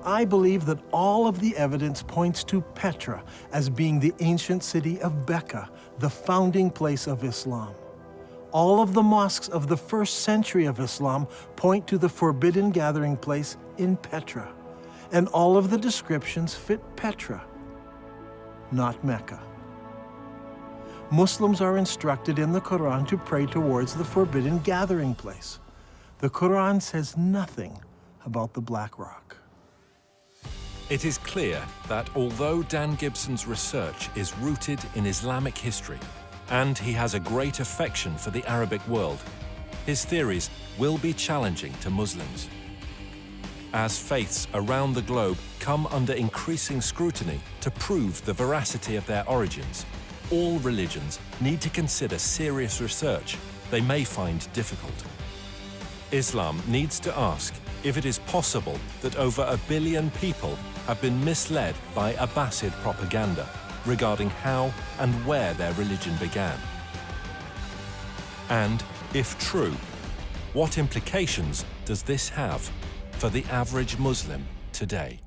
I believe that all of the evidence points to Petra as being the ancient city of Becca, the founding place of Islam. All of the mosques of the first century of Islam point to the forbidden gathering place in Petra, and all of the descriptions fit Petra, not Mecca. Muslims are instructed in the Quran to pray towards the forbidden gathering place. The Quran says nothing about the Black Rock. It is clear that although Dan Gibson's research is rooted in Islamic history, and he has a great affection for the Arabic world, his theories will be challenging to Muslims. As faiths around the globe come under increasing scrutiny to prove the veracity of their origins, all religions need to consider serious research they may find difficult. Islam needs to ask if it is possible that over 1 billion people have been misled by Abbasid propaganda regarding how and where their religion began. And, if true, what implications does this have for the average Muslim today?